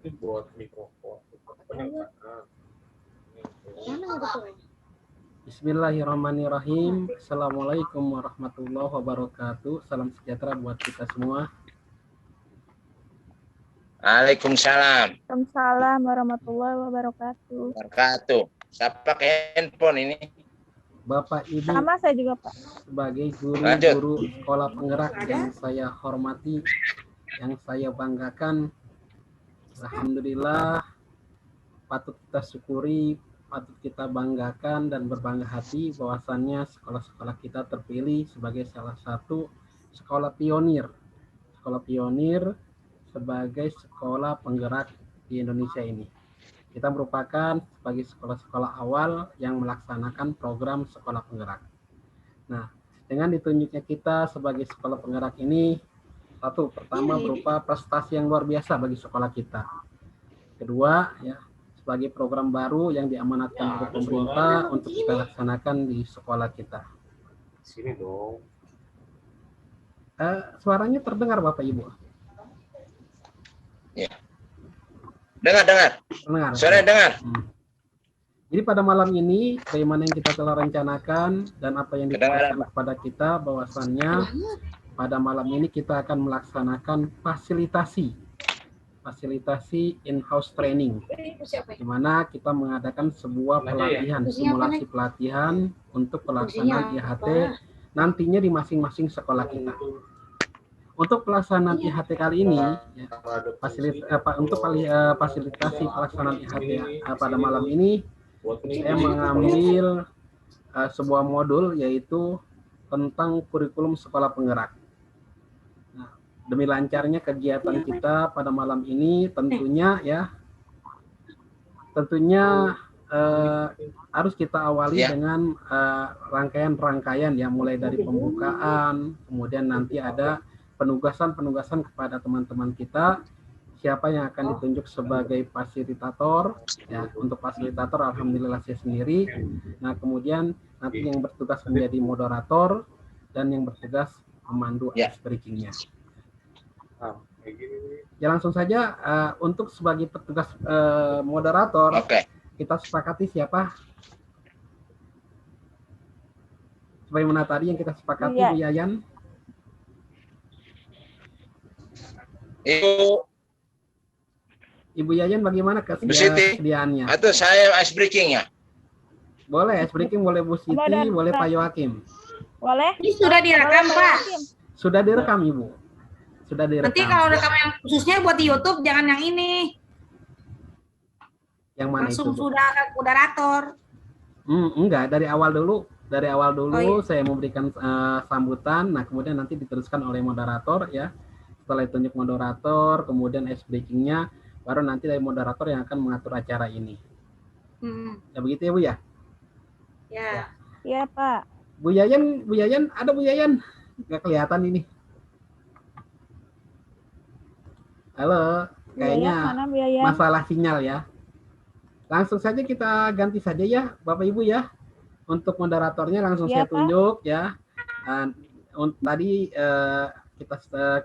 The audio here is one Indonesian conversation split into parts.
Ini buat mikrofon. Bismillahirrahmanirrahim. Assalamualaikum warahmatullahi wabarakatuh. Salam sejahtera buat kita semua. Waalaikumsalam. Waalaikumsalam warahmatullahi wabarakatuh. Wabarakatuh. Siapa pakai handphone ini? Bapak Ibu Sama saya juga, Pak. sebagai guru-guru sekolah penggerak yang saya hormati, yang saya banggakan, alhamdulillah patut kita syukuri, patut kita banggakan dan berbangga hati bahwasannya sekolah-sekolah kita terpilih sebagai salah satu sekolah pionir sebagai sekolah penggerak di Indonesia ini. Kita merupakan sebagai sekolah-sekolah awal yang melaksanakan program sekolah penggerak. Nah, dengan ditunjuknya kita sebagai sekolah penggerak ini, satu, pertama berupa prestasi yang luar biasa bagi sekolah kita. Kedua, ya, sebagai program baru yang diamanatkan oleh pemerintah untuk kita laksanakan di sekolah kita. Sini dong. Suaranya terdengar Bapak Ibu? Ya. Dengar. Terdengar. Suara dengar. Jadi pada malam ini, bagaimana yang kita telah rencanakan dan apa yang dikatakan kepada kita, bahwasannya pada malam ini kita akan melaksanakan fasilitasi in-house training, di mana kita mengadakan sebuah pelatihan, simulasi pelatihan untuk pelaksanaan IHT nantinya di masing-masing sekolah kita. Untuk pelaksanaan IHT kali ini, ya, fasilitasi pelaksanaan IHT pada malam ini, saya mengambil sebuah modul yaitu tentang kurikulum sekolah penggerak. Nah, demi lancarnya kegiatan kita pada malam ini, tentunya harus kita awali dengan rangkaian ya, mulai dari pembukaan, kemudian nanti ada penugasan kepada teman-teman kita, siapa yang akan ditunjuk sebagai fasilitator. Ya, untuk fasilitator alhamdulillah saya sendiri. Nah, kemudian nanti yang bertugas menjadi moderator dan yang bertugas memandu ice breakingnya. Ya, langsung saja untuk sebagai petugas moderator, kita sepakati siapa? Sebagaimana tadi yang kita sepakati, Bu Yayan. Ibu Yayan bagaimana kesediaannya? Atau saya ice breaking ya? Boleh ice breaking, boleh Bu Siti, boleh Pak Yohakim. Boleh? Ini sudah direkam, Pak. Sudah direkam, Ibu. Sudah direkam. Nanti kalau rekam yang khususnya buat di YouTube, jangan yang ini. Yang mana langsung itu? Sudah moderator. Enggak, dari awal dulu. Dari awal dulu saya memberikan sambutan, nah kemudian nanti diteruskan oleh moderator ya. Setelah ditunjuk moderator, kemudian ice breaking-nya, baru nanti dari moderator yang akan mengatur acara ini. Ya begitu ya Bu ya? Ya. Iya Pak. Bu Yayan, ada Bu Yayan? Nggak kelihatan ini. Halo, kayaknya masalah sinyal ya. Langsung saja kita ganti saja ya Bapak Ibu ya. Untuk moderatornya langsung saya tunjuk ya. Tadi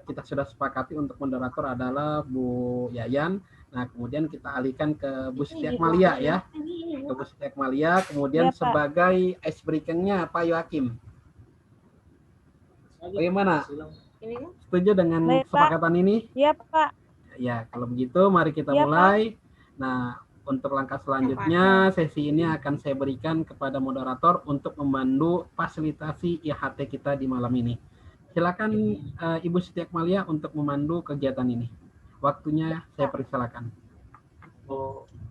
kita sudah sepakati untuk moderator adalah Bu Yayan. Nah, kemudian kita alihkan ke Bu Siti Akmalia ya. Ke Bu Siti Akmalia, kemudian sebagai ice breaking-nya Pak Yohakim. Bagaimana? Setuju dengan kesepakatan ini? Iya, Pak. Ya, kalau begitu mari kita mulai. Nah, untuk langkah selanjutnya, sesi ini akan saya berikan kepada moderator untuk memandu fasilitasi IHT kita di malam ini. Silakan Ibu Siti Akmalia untuk memandu kegiatan ini. Waktunya saya persilakan.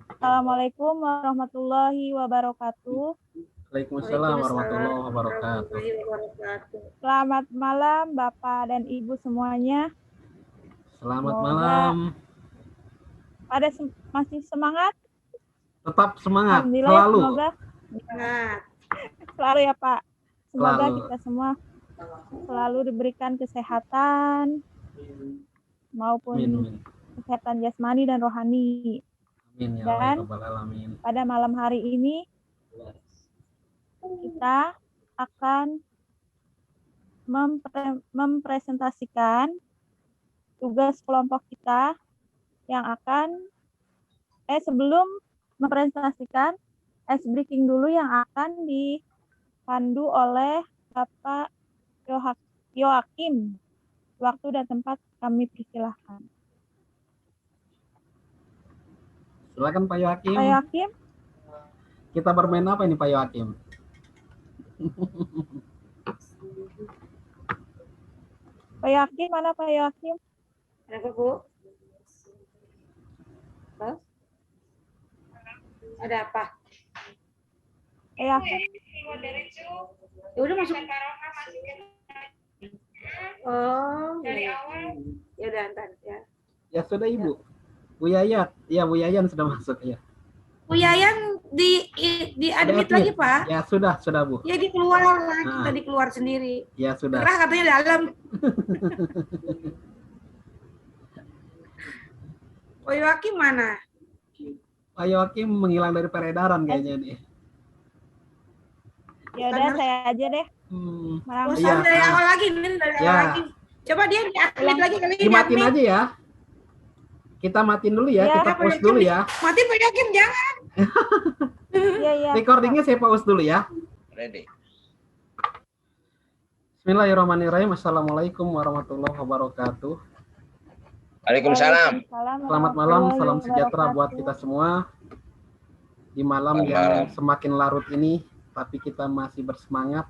Assalamualaikum warahmatullahi wabarakatuh. Waalaikumsalam warahmatullahi wabarakatuh. Selamat malam Bapak dan Ibu semuanya. Selamat malam. Pada masih semangat? Tetap semangat, selalu. Semoga. Selalu ya Pak. Semoga kita semua selalu diberikan kesehatan maupun kesehatan jasmani dan rohani. Amin, ya dan alamin. Pada malam hari ini kita akan mempresentasikan tugas kelompok kita yang akan sebelum mempresentasikan ice breaking dulu yang akan dipandu oleh Bapak Yoakim. Waktu dan tempat kami persilahkan. Silakan Pak Yoakim. Pak Yoakim. Kita bermain apa ini Pak Yoakim? Pak Yoakim, mana Pak Yoakim? Ada Bu? Halo? Ada apa? Pak Yoakim. Ya udah masuk. Oh, dari awal. Ya udah ntar ya. Ya sudah Ibu. Bu Yayat, ya Bu Yayan sudah masuk ya. Bu Yayan di admit lagi Pak. Ya sudah Bu. Ya di keluar lagi, tadi keluar sendiri. Ya sudah. Gerah katanya dalam. Pak Yoakim mana? Pak Yoakim menghilang dari peredaran kayaknya nih. Ya udah saya aja deh. Bosan dari awal lagi, dari awal lagi. Coba dia di-admit lagi kali ini. Dimatiin aja ya. Kita matiin dulu ya, kita pause dulu ya. Mati Pak Yoakim jangan. Iya. Recordingnya saya pause dulu ya. Ready. Bismillahirrahmanirrahim. Assalamualaikum warahmatullahi wabarakatuh. Waalaikumsalam. Selamat malam, salam sejahtera buat kita semua. Di malam yang semakin larut ini, tapi kita masih bersemangat,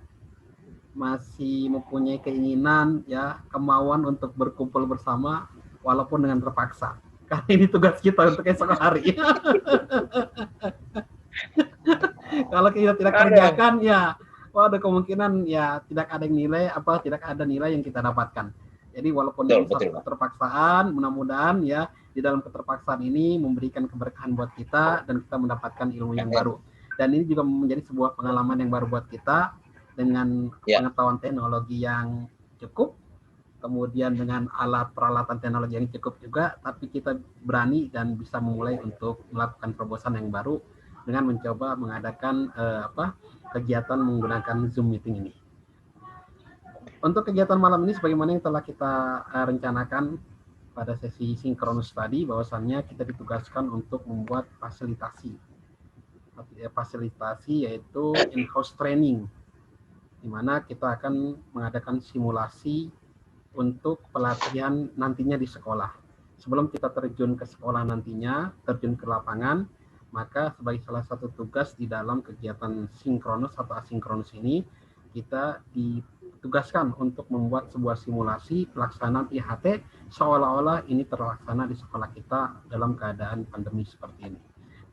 masih mempunyai keinginan, ya, kemauan untuk berkumpul bersama, walaupun dengan terpaksa. Karena ini tugas kita untuk esok hari. Kalau kita tidak kerjakan, ya, ada kemungkinan ya tidak ada nilai, tidak ada nilai yang kita dapatkan. Jadi walaupun ini satu keterpaksaan, mudah-mudahan ya di dalam keterpaksaan ini memberikan keberkahan buat kita dan kita mendapatkan ilmu yang baru. Dan ini juga menjadi sebuah pengalaman yang baru buat kita dengan pengetahuan teknologi yang cukup, kemudian dengan alat peralatan teknologi yang cukup juga, tapi kita berani dan bisa memulai untuk melakukan terobosan yang baru dengan mencoba mengadakan kegiatan menggunakan Zoom meeting ini. Untuk kegiatan malam ini sebagaimana yang telah kita rencanakan pada sesi sinkronus tadi, bahwasannya kita ditugaskan untuk membuat fasilitasi yaitu in-house training, di mana kita akan mengadakan simulasi untuk pelatihan nantinya di sekolah. Sebelum kita terjun ke sekolah nantinya, terjun ke lapangan, maka sebagai salah satu tugas di dalam kegiatan sinkronus atau asinkronus ini, kita ditugaskan untuk membuat sebuah simulasi pelaksanaan IHT seolah-olah ini terlaksana di sekolah kita dalam keadaan pandemi seperti ini.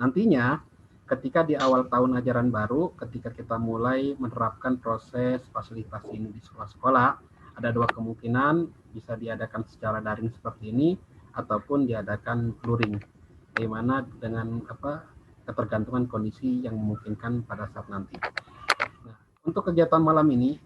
Nantinya, ketika di awal tahun ajaran baru, ketika kita mulai menerapkan proses fasilitasi ini di sekolah-sekolah, ada dua kemungkinan, bisa diadakan secara daring seperti ini, ataupun diadakan luring, di mana dengan ketergantungan kondisi yang memungkinkan pada saat nanti. Nah, untuk kegiatan malam ini,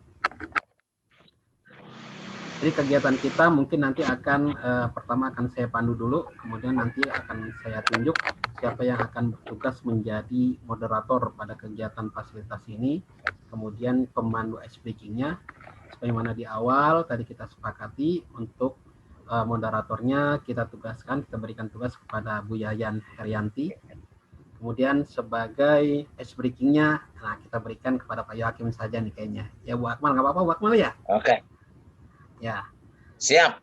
jadi kegiatan kita mungkin nanti akan pertama akan saya pandu dulu, kemudian nanti akan saya tunjuk siapa yang akan bertugas menjadi moderator pada kegiatan fasilitasi ini, kemudian pemandu ice breaking-nya. Sebagaimana di awal tadi kita sepakati untuk moderatornya kita berikan tugas kepada Bu Yayan Herianti. Kemudian sebagai ice breaking-nya, nah kita berikan kepada Pak Yoakim saja nih kayaknya. Ya Bu Akmal, nggak apa-apa Bu Akmal ya? Oke. Ya. Siap.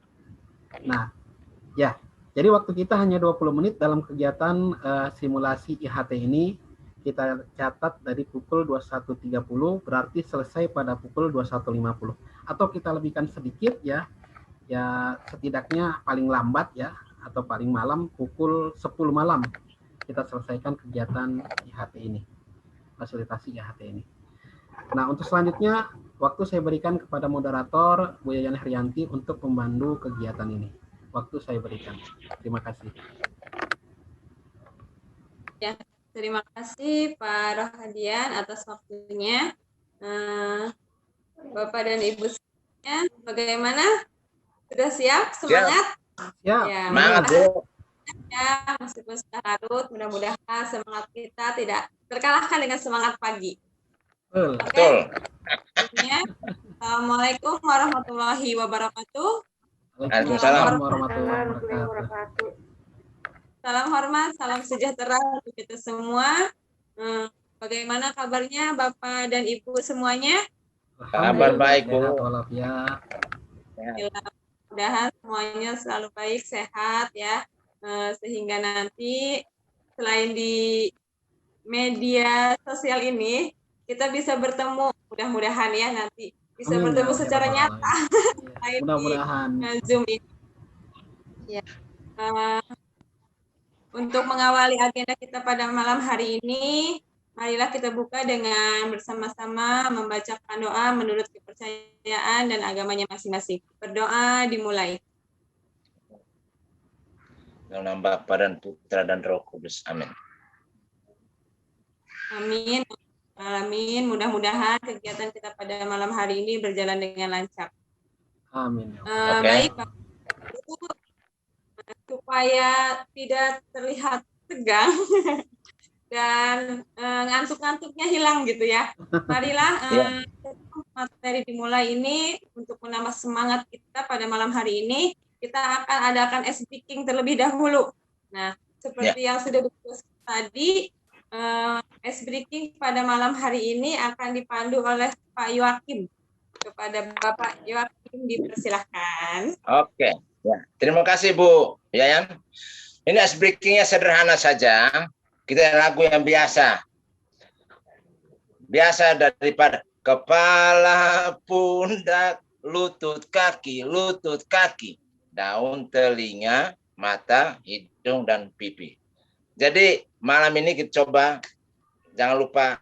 Nah, ya. Jadi waktu kita hanya 20 menit dalam kegiatan simulasi IHT ini. Kita catat dari pukul 21.30, berarti selesai pada pukul 21.50. Atau kita lebihkan sedikit ya setidaknya paling lambat ya, atau paling malam pukul 10 malam kita selesaikan kegiatan IHT ini, fasilitasi IHT ini. Nah, untuk selanjutnya waktu saya berikan kepada moderator Bu Yayan Herianti untuk membantu kegiatan ini. Waktu saya berikan. Terima kasih. Ya, terima kasih Pak Rohadian atas waktunya. Bapak dan Ibu semuanya, bagaimana? Sudah siap? Semangat? Siap. Ya, semangat, Bu. Ya, meskipun sudah larut, mudah-mudahan semangat kita tidak terkalahkan dengan semangat pagi. Betul. Assalamualaikum warahmatullahi wabarakatuh. Waalaikumsalam warahmatullahi wabarakatuh. salam hormat, salam sejahtera untuk kita semua. Bagaimana kabarnya Bapak dan Ibu semuanya? Kabar baik, Bu. Sehat walafiat. Mudah-mudahan semuanya selalu baik, sehat ya. Sehingga nanti selain di media sosial ini, kita bisa bertemu, mudah-mudahan ya nanti bisa Amin, bertemu ya secara Rabbal nyata. alamin. Mudah-mudahan. Zoom ini. Ya. Untuk mengawali agenda kita pada malam hari ini, marilah kita buka dengan bersama-sama membacakan doa menurut kepercayaan dan agamanya masing-masing. Berdoa dimulai. Dalam nama Bapa dan Putra dan Roh Kudus. Amin. Amin. Amin. Mudah-mudahan kegiatan kita pada malam hari ini berjalan dengan lancar. Amin. Baik, Bapak Ibu, supaya tidak terlihat tegang dan ngantuk-ngantuknya hilang gitu ya. Marilah materi dimulai ini untuk menambah semangat kita pada malam hari ini. Kita akan adakan speaking terlebih dahulu. Nah, seperti yang sudah disebutkan tadi, speaking pada malam hari ini akan dipandu oleh Pak Yoakim. Kepada Bapak Yoakim dipersilahkan. Oke. Ya, terima kasih Bu Yayan. Ini speakingnya sederhana saja. Kita lagu yang biasa. Biasa daripada kepala, pundak, lutut, kaki, daun, telinga, mata, hidung, dan pipi. Jadi malam ini kita coba, jangan lupa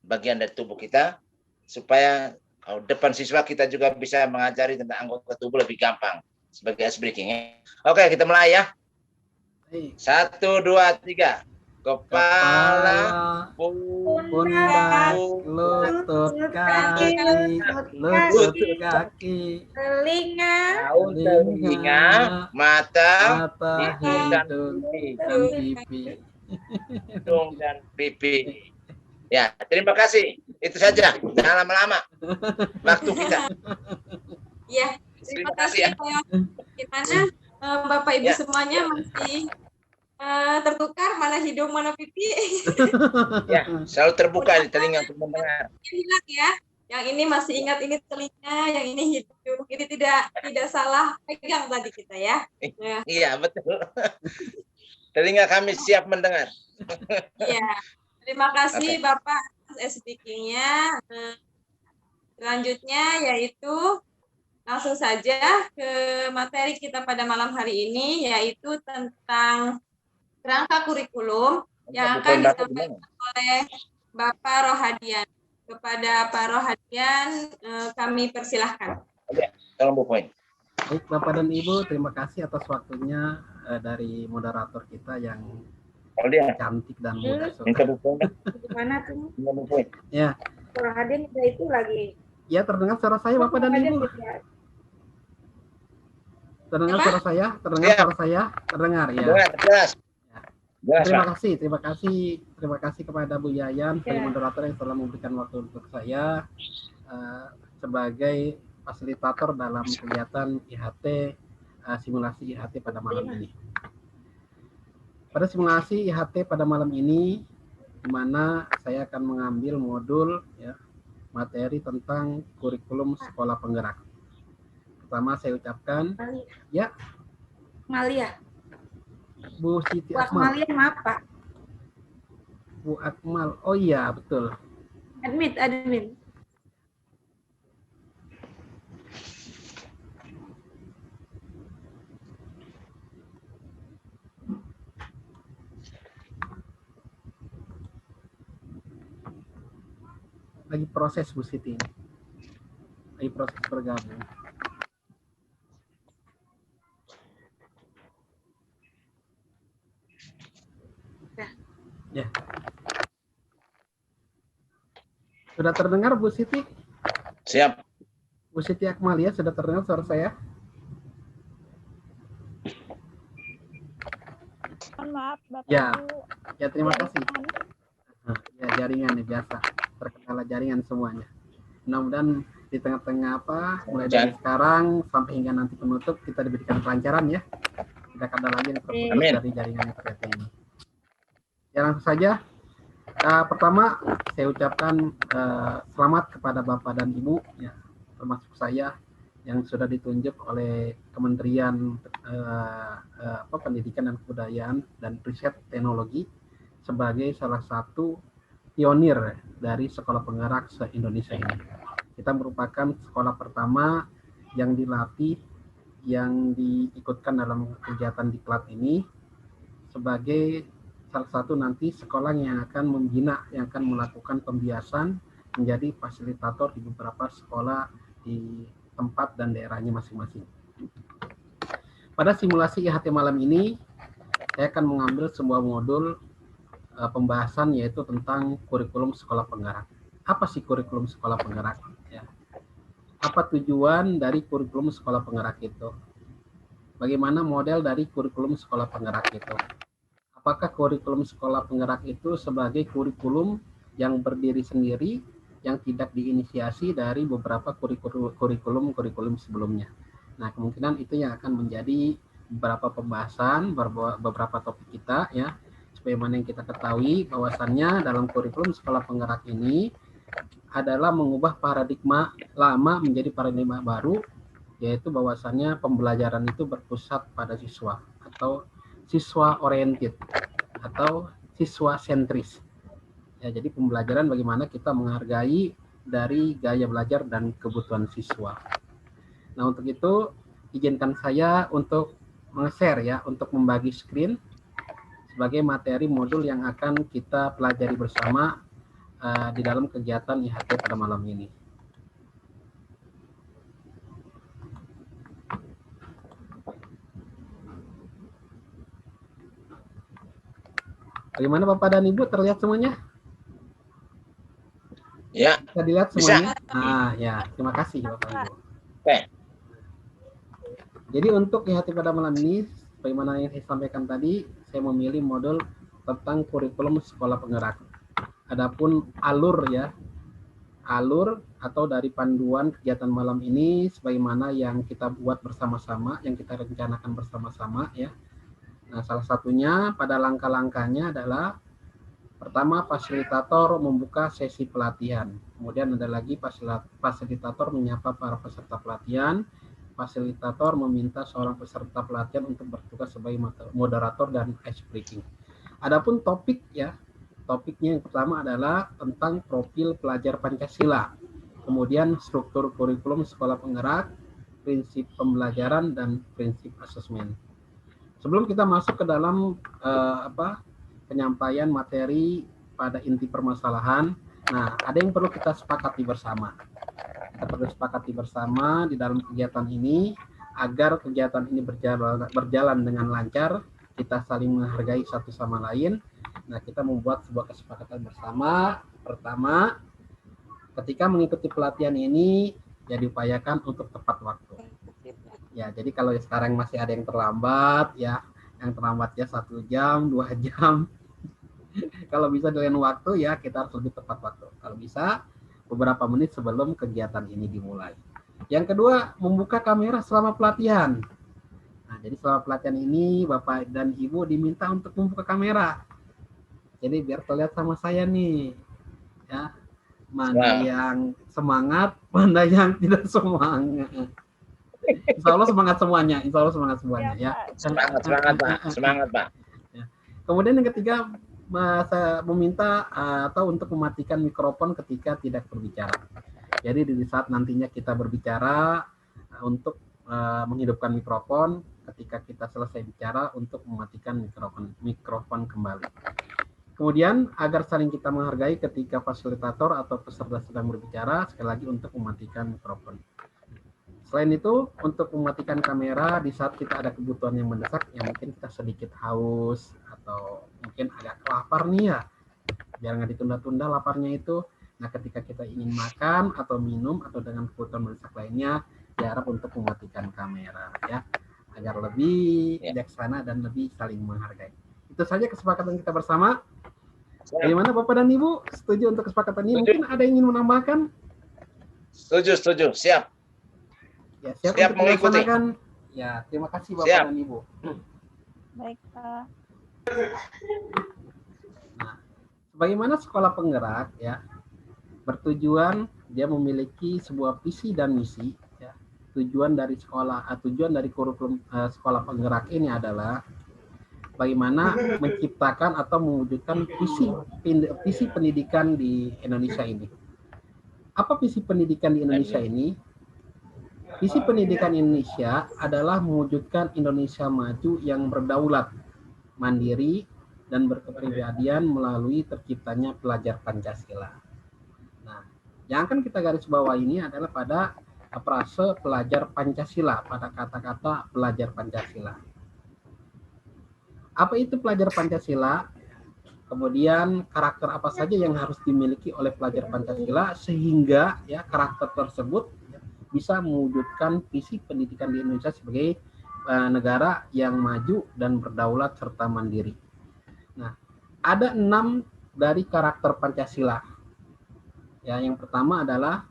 bagian dari tubuh kita, supaya depan siswa kita juga bisa mengajari tentang anggota tubuh lebih gampang sebagai speaking. Oke, kita mulai ya. 1, 2, 3. Kepala, pundak, lutut kaki, telinga, daun, telinga, mata, hidung, dan pipi. hidung dan pipi. Ya, terima kasih. Itu saja. Jangan lama-lama. Waktu kita. Ya, terima kasih ya. Pak. Gimana Bapak Ibu semuanya masih tertukar mana hidung mana pipi? Ya, selalu terbuka di telinga untuk mendengar. Hilang ya. Yang ini masih ingat ini telinga, yang ini hidung. Ini tidak salah pegang tadi kita ya. Iya, betul. Telinga kami siap mendengar. Iya. Terima kasih Bapak atas speaking-nya. Selanjutnya yaitu langsung saja ke materi kita pada malam hari ini, yaitu tentang kerangka kurikulum yang akan disampaikan oleh Bapak Rohadian. Kepada Pak Rohadian kami persilahkan. Oke, tolong Bu Poin. Baik Bapak dan Ibu, terima kasih atas waktunya dari moderator kita yang cantik dan muda. Minta Bu Poin. Gimana tuh? Bu Poin. Ya. Rohadian udah itu lagi. Ya, terdengar suara saya Bapak dan Ibu. Terdengar suara saya? Terdengar suara saya? Terdengar ya. Jelas. Terima kasih kepada Bu Yayan sebagai moderator yang telah memberikan waktu untuk saya sebagai fasilitator dalam kegiatan IHT, simulasi IHT pada malam ini. Pada simulasi IHT pada malam ini, di mana saya akan mengambil modul materi tentang kurikulum sekolah penggerak. Pertama saya ucapkan ya Malia. Bu Siti Bu Akmal. Akmalia maaf Pak. Bu Akmal. Oh iya, betul. Admin. Lagi proses Bu Siti ini. Lagi proses bergabung. Ya. Sudah terdengar Bu Siti? Siap. Bu Siti Akmalia, sudah terdengar suara saya? Mohon maaf Bapak Ya. Ibu. Ya, terima kasih. Ya, jaringan nih biasa. Terkendala jaringan semuanya. Mudah-mudahan di tengah-tengah mulai dari sekarang sampai hingga nanti penutup kita diberikan kelancaran ya. tidak ada lagi yang terputus Amin. dari jaringan internet ini. Ya, langsung saja. Pertama, saya ucapkan selamat kepada Bapak dan Ibu, ya, termasuk saya yang sudah ditunjuk oleh Kementerian Pendidikan dan Kebudayaan dan Riset Teknologi sebagai salah satu pionir dari sekolah penggerak se-Indonesia ini. Kita merupakan sekolah pertama yang dilatih, yang diikutkan dalam kegiatan diklat ini sebagai salah satu nanti sekolah yang akan membina, yang akan melakukan pembiasan menjadi fasilitator di beberapa sekolah di tempat dan daerahnya masing-masing. Pada simulasi IHT malam ini, saya akan mengambil sebuah modul pembahasan yaitu tentang kurikulum sekolah penggerak. Apa sih kurikulum sekolah penggerak? Ya. Apa tujuan dari kurikulum sekolah penggerak itu? Bagaimana model dari kurikulum sekolah penggerak itu? Apakah kurikulum sekolah penggerak itu sebagai kurikulum yang berdiri sendiri, yang tidak diinisiasi dari beberapa kurikulum sebelumnya? Nah, kemungkinan itu yang akan menjadi beberapa pembahasan, beberapa topik kita, ya, sebagaimana yang kita ketahui bahwasannya dalam kurikulum sekolah penggerak ini adalah mengubah paradigma lama menjadi paradigma baru, yaitu bahwasannya pembelajaran itu berpusat pada siswa atau siswa oriented atau siswa sentris. Ya, jadi pembelajaran bagaimana kita menghargai dari gaya belajar dan kebutuhan siswa. Nah, untuk itu izinkan saya untuk meng-share, ya, untuk membagi screen sebagai materi modul yang akan kita pelajari bersama di dalam kegiatan IHT pada malam ini. Bagaimana Bapak dan Ibu, terlihat semuanya? Ya. Bisa dilihat semuanya? Ya, terima kasih Bapak Ibu. Oke. Jadi untuk IHT pada malam ini, bagaimana yang saya sampaikan tadi, saya memilih modul tentang kurikulum sekolah penggerak. Adapun alur, ya, alur atau dari panduan kegiatan malam ini sebagaimana yang kita buat bersama-sama, yang kita rencanakan bersama-sama, ya. Nah, salah satunya pada langkah-langkahnya adalah pertama, fasilitator membuka sesi pelatihan. Kemudian ada lagi fasilitator menyapa para peserta pelatihan. Fasilitator meminta seorang peserta pelatihan untuk bertugas sebagai moderator dan ice breaking. Adapun topik, ya, topiknya yang pertama adalah tentang profil pelajar Pancasila. Kemudian struktur kurikulum sekolah penggerak, prinsip pembelajaran, dan prinsip asesmen. Sebelum kita masuk ke dalam penyampaian materi pada inti permasalahan, nah, ada yang perlu kita sepakati bersama. Kita perlu sepakati bersama di dalam kegiatan ini agar kegiatan ini berjalan dengan lancar, kita saling menghargai satu sama lain. Nah, kita membuat sebuah kesepakatan bersama. Pertama, ketika mengikuti pelatihan ini, ya diupayakan untuk tepat waktu. Ya, jadi kalau sekarang masih ada yang terlambat, ya, yang terlambatnya 1 jam, 2 jam. Kalau bisa dengan waktu, ya kita harus lebih tepat waktu. Kalau bisa beberapa menit sebelum kegiatan ini dimulai. Yang kedua, membuka kamera selama pelatihan. Nah, jadi selama pelatihan ini Bapak dan Ibu diminta untuk membuka kamera. Jadi biar terlihat sama saya nih, ya, mana yang semangat, mana yang tidak semangat. Insya Allah semangat semuanya, insya Allah semangat semuanya, ya. Semangat Pak, semangat Pak. Ya. Kemudian yang ketiga, saya meminta atau untuk mematikan mikrofon ketika tidak berbicara. Jadi di saat nantinya kita berbicara untuk menghidupkan mikrofon, ketika kita selesai bicara untuk mematikan mikrofon kembali. Kemudian agar saling kita menghargai ketika fasilitator atau peserta sedang berbicara, sekali lagi untuk mematikan mikrofon. Selain itu, untuk mematikan kamera di saat kita ada kebutuhan yang mendesak, ya mungkin kita sedikit haus atau mungkin agak lapar nih, ya, biar nggak ditunda-tunda laparnya itu. Nah, ketika kita ingin makan atau minum atau dengan kebutuhan mendesak lainnya, diharap untuk mematikan kamera, ya, agar lebih bijaksana dan lebih saling menghargai. Itu saja kesepakatan kita bersama. Bagaimana Bapak dan Ibu? Setuju untuk kesepakatan ini? Mungkin ada yang ingin menambahkan? Setuju, siap. Ya, siap untuk mengikuti. Ya, terima kasih Bapak dan Ibu. Baik, Kak. Nah, sebagaimana sekolah penggerak ya, bertujuan dia memiliki sebuah visi dan misi ya. Tujuan dari kurikulum sekolah penggerak ini adalah bagaimana menciptakan atau mewujudkan visi pendidikan di Indonesia ini. Apa visi pendidikan di Indonesia ini? Visi pendidikan Indonesia adalah mewujudkan Indonesia maju yang berdaulat, mandiri, dan berkepribadian melalui terciptanya pelajar Pancasila. Nah, yang akan kita garis bawah ini adalah pada frase pelajar Pancasila, pada kata-kata pelajar Pancasila. Apa itu pelajar Pancasila? Kemudian karakter apa saja yang harus dimiliki oleh pelajar Pancasila sehingga ya karakter tersebut bisa mewujudkan visi pendidikan di Indonesia sebagai negara yang maju dan berdaulat serta mandiri. Nah, ada 6 dari karakter Pancasila. Ya, yang pertama adalah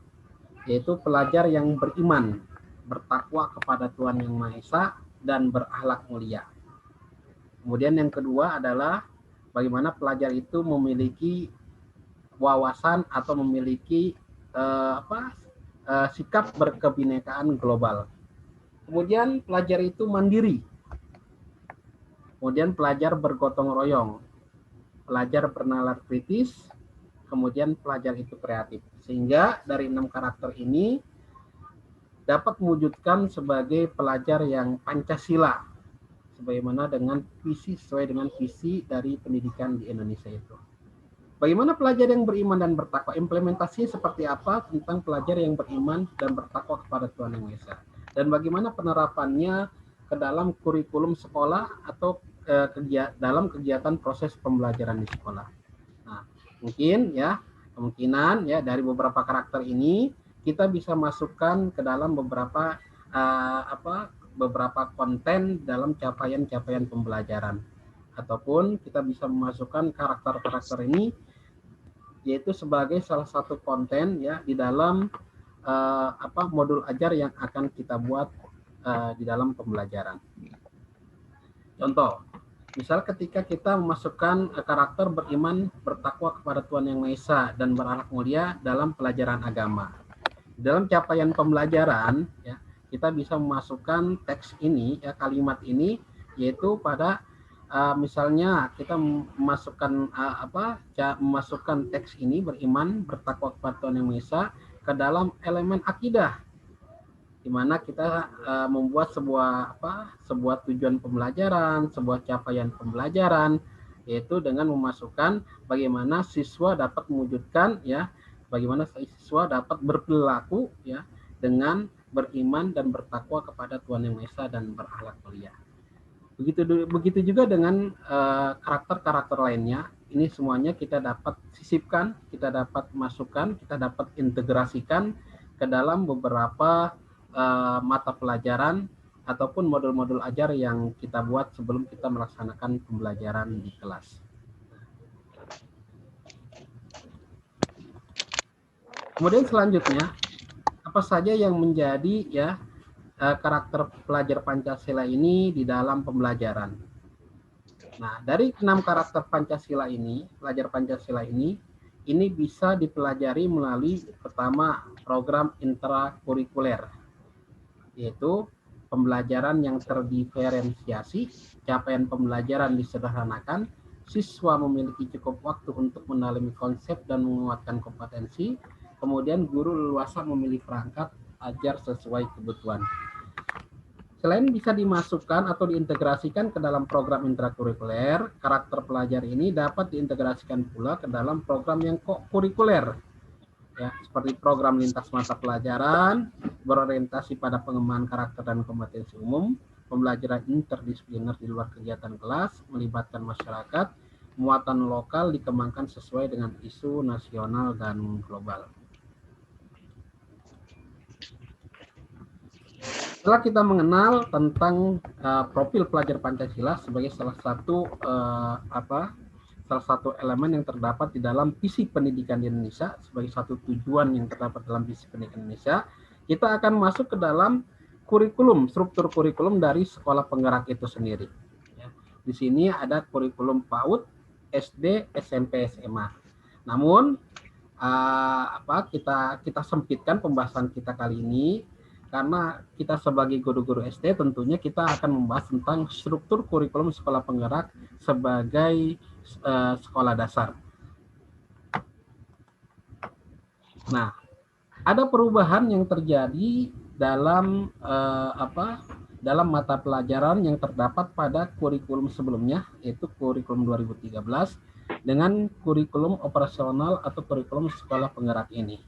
yaitu pelajar yang beriman, bertakwa kepada Tuhan Yang Maha Esa dan berakhlak mulia. Kemudian yang kedua adalah bagaimana pelajar itu memiliki wawasan atau memiliki sikap berkebinekaan global. Kemudian pelajar itu mandiri. Kemudian pelajar bergotong royong. Pelajar bernalar kritis. Kemudian pelajar itu kreatif. Sehingga dari 6 karakter ini dapat mewujudkan sebagai pelajar yang Pancasila. Sebagaimana dengan sesuai dengan visi dari pendidikan di Indonesia itu. Bagaimana pelajar yang beriman dan bertakwa? Implementasinya seperti apa tentang pelajar yang beriman dan bertakwa kepada Tuhan Yang Maha Esa? Dan bagaimana penerapannya ke dalam kurikulum sekolah atau dalam kegiatan proses pembelajaran di sekolah? Nah, kemungkinan ya dari beberapa karakter ini kita bisa masukkan ke dalam beberapa konten dalam capaian-capaian pembelajaran, ataupun kita bisa memasukkan karakter-karakter ini yaitu sebagai salah satu konten ya di dalam modul ajar yang akan kita buat di dalam pembelajaran. Contoh, misal ketika kita memasukkan karakter beriman bertakwa kepada Tuhan Yang Maha Esa dan berakhlak mulia dalam pelajaran agama. Dalam capaian pembelajaran ya, kita bisa memasukkan teks ini ya, kalimat ini yaitu pada misalnya kita memasukkan teks ini beriman bertakwa kepada Tuhan Yang Maha Esa ke dalam elemen akidah, di mana kita membuat sebuah tujuan pembelajaran, sebuah capaian pembelajaran, yaitu dengan memasukkan bagaimana siswa dapat mewujudkan ya, bagaimana siswa dapat berperilaku ya dengan beriman dan bertakwa kepada Tuhan Yang Maha Esa dan berakhlak mulia. Begitu juga dengan karakter-karakter lainnya. Ini semuanya kita dapat sisipkan, kita dapat masukkan, kita dapat integrasikan ke dalam beberapa mata pelajaran ataupun modul-modul ajar yang kita buat sebelum kita melaksanakan pembelajaran di kelas. Kemudian selanjutnya, apa saja yang menjadi ya karakter pelajar Pancasila ini di dalam pembelajaran. Nah, dari 6 karakter Pancasila ini, pelajar Pancasila ini bisa dipelajari melalui pertama program intrakurikuler, yaitu pembelajaran yang terdiferensiasi, capaian pembelajaran disederhanakan, siswa memiliki cukup waktu untuk mendalami konsep dan menguatkan kompetensi, kemudian guru leluasa memilih perangkat ajar sesuai kebutuhan. Selain bisa dimasukkan atau diintegrasikan ke dalam program intrakurikuler, karakter pelajar ini dapat diintegrasikan pula ke dalam program yang kurikuler, ya, seperti program lintas mata pelajaran, berorientasi pada pengembangan karakter dan kompetensi umum, pembelajaran interdisipliner di luar kegiatan kelas, melibatkan masyarakat, muatan lokal dikembangkan sesuai dengan isu nasional dan global. Setelah kita mengenal tentang profil pelajar Pancasila sebagai salah satu elemen yang terdapat di dalam visi pendidikan di Indonesia, sebagai satu tujuan yang terdapat dalam visi pendidikan Indonesia, kita akan masuk ke dalam kurikulum, struktur kurikulum dari sekolah penggerak itu sendiri. Ya. Di sini ada kurikulum PAUD, SD, SMP, SMA. Namun kita sempitkan pembahasan kita kali ini karena kita sebagai guru-guru SD tentunya kita akan membahas tentang struktur kurikulum sekolah penggerak sebagai sekolah dasar. Nah, ada perubahan yang terjadi dalam dalam mata pelajaran yang terdapat pada kurikulum sebelumnya, yaitu kurikulum 2013 dengan kurikulum operasional atau kurikulum sekolah penggerak ini.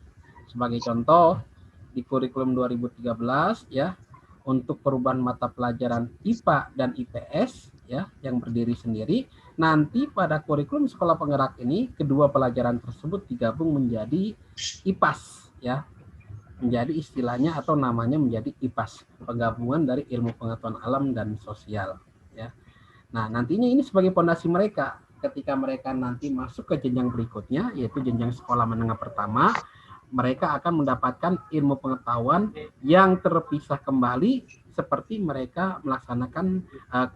Sebagai contoh, di kurikulum 2013 ya, untuk perubahan mata pelajaran IPA dan IPS ya yang berdiri sendiri, nanti pada kurikulum sekolah penggerak ini kedua pelajaran tersebut digabung menjadi IPAS ya. Menjadi istilahnya atau namanya menjadi IPAS, penggabungan dari ilmu pengetahuan alam dan sosial ya. Nah, nantinya ini sebagai fondasi mereka ketika mereka nanti masuk ke jenjang berikutnya, yaitu jenjang sekolah menengah pertama, mereka akan mendapatkan ilmu pengetahuan yang terpisah kembali seperti mereka melaksanakan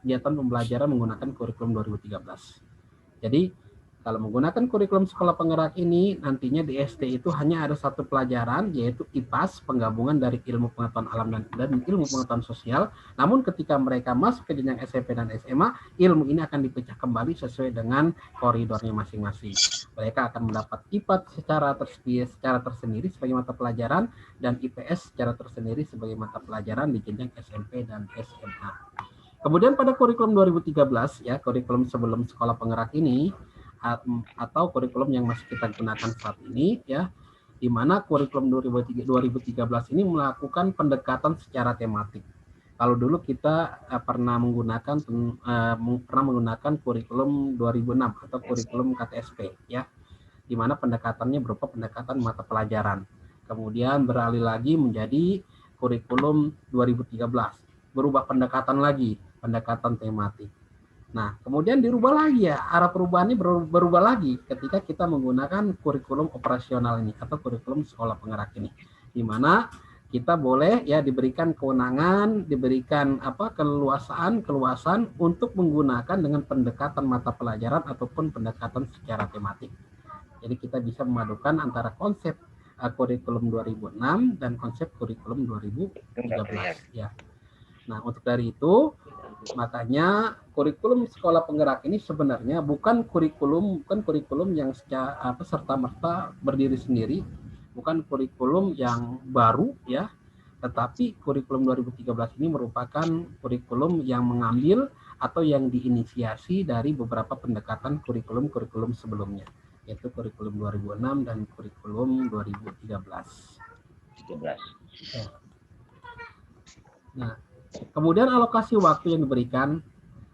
kegiatan pembelajaran menggunakan kurikulum 2013. Jadi, kalau menggunakan kurikulum sekolah penggerak ini, nantinya di SD itu hanya ada satu pelajaran, yaitu IPAS, penggabungan dari ilmu pengetahuan alam dan ilmu pengetahuan sosial. Namun ketika mereka masuk ke jenjang SMP dan SMA, ilmu ini akan dipecah kembali sesuai dengan koridornya masing-masing. Mereka akan mendapat IPA secara tersendiri sebagai mata pelajaran, dan IPS secara tersendiri sebagai mata pelajaran di jenjang SMP dan SMA. Kemudian pada kurikulum 2013, ya, kurikulum sebelum sekolah penggerak ini, atau kurikulum yang masih kita gunakan saat ini ya, di mana kurikulum 2013 ini melakukan pendekatan secara tematik. Kalau dulu kita pernah menggunakan kurikulum 2006 atau kurikulum KTSP ya, di mana pendekatannya berupa pendekatan mata pelajaran. Kemudian beralih lagi menjadi kurikulum 2013, berubah pendekatan lagi, pendekatan tematik. Nah, kemudian dirubah lagi ya, arah perubahannya berubah lagi ketika kita menggunakan kurikulum operasional ini atau kurikulum sekolah penggerak ini, di mana kita boleh ya diberikan kewenangan, diberikan keluasan untuk menggunakan dengan pendekatan mata pelajaran ataupun pendekatan secara tematik. Jadi kita bisa memadukan antara konsep kurikulum 2006 dan konsep kurikulum 2013 ya. Nah, untuk dari itu makanya kurikulum sekolah penggerak ini sebenarnya bukan kurikulum yang serta-merta berdiri sendiri, bukan kurikulum yang baru ya, tetapi kurikulum 2013 ini merupakan kurikulum yang mengambil atau yang diinisiasi dari beberapa pendekatan kurikulum sebelumnya, yaitu kurikulum 2006 dan kurikulum 2013. Ya. Nah, kemudian alokasi waktu yang diberikan,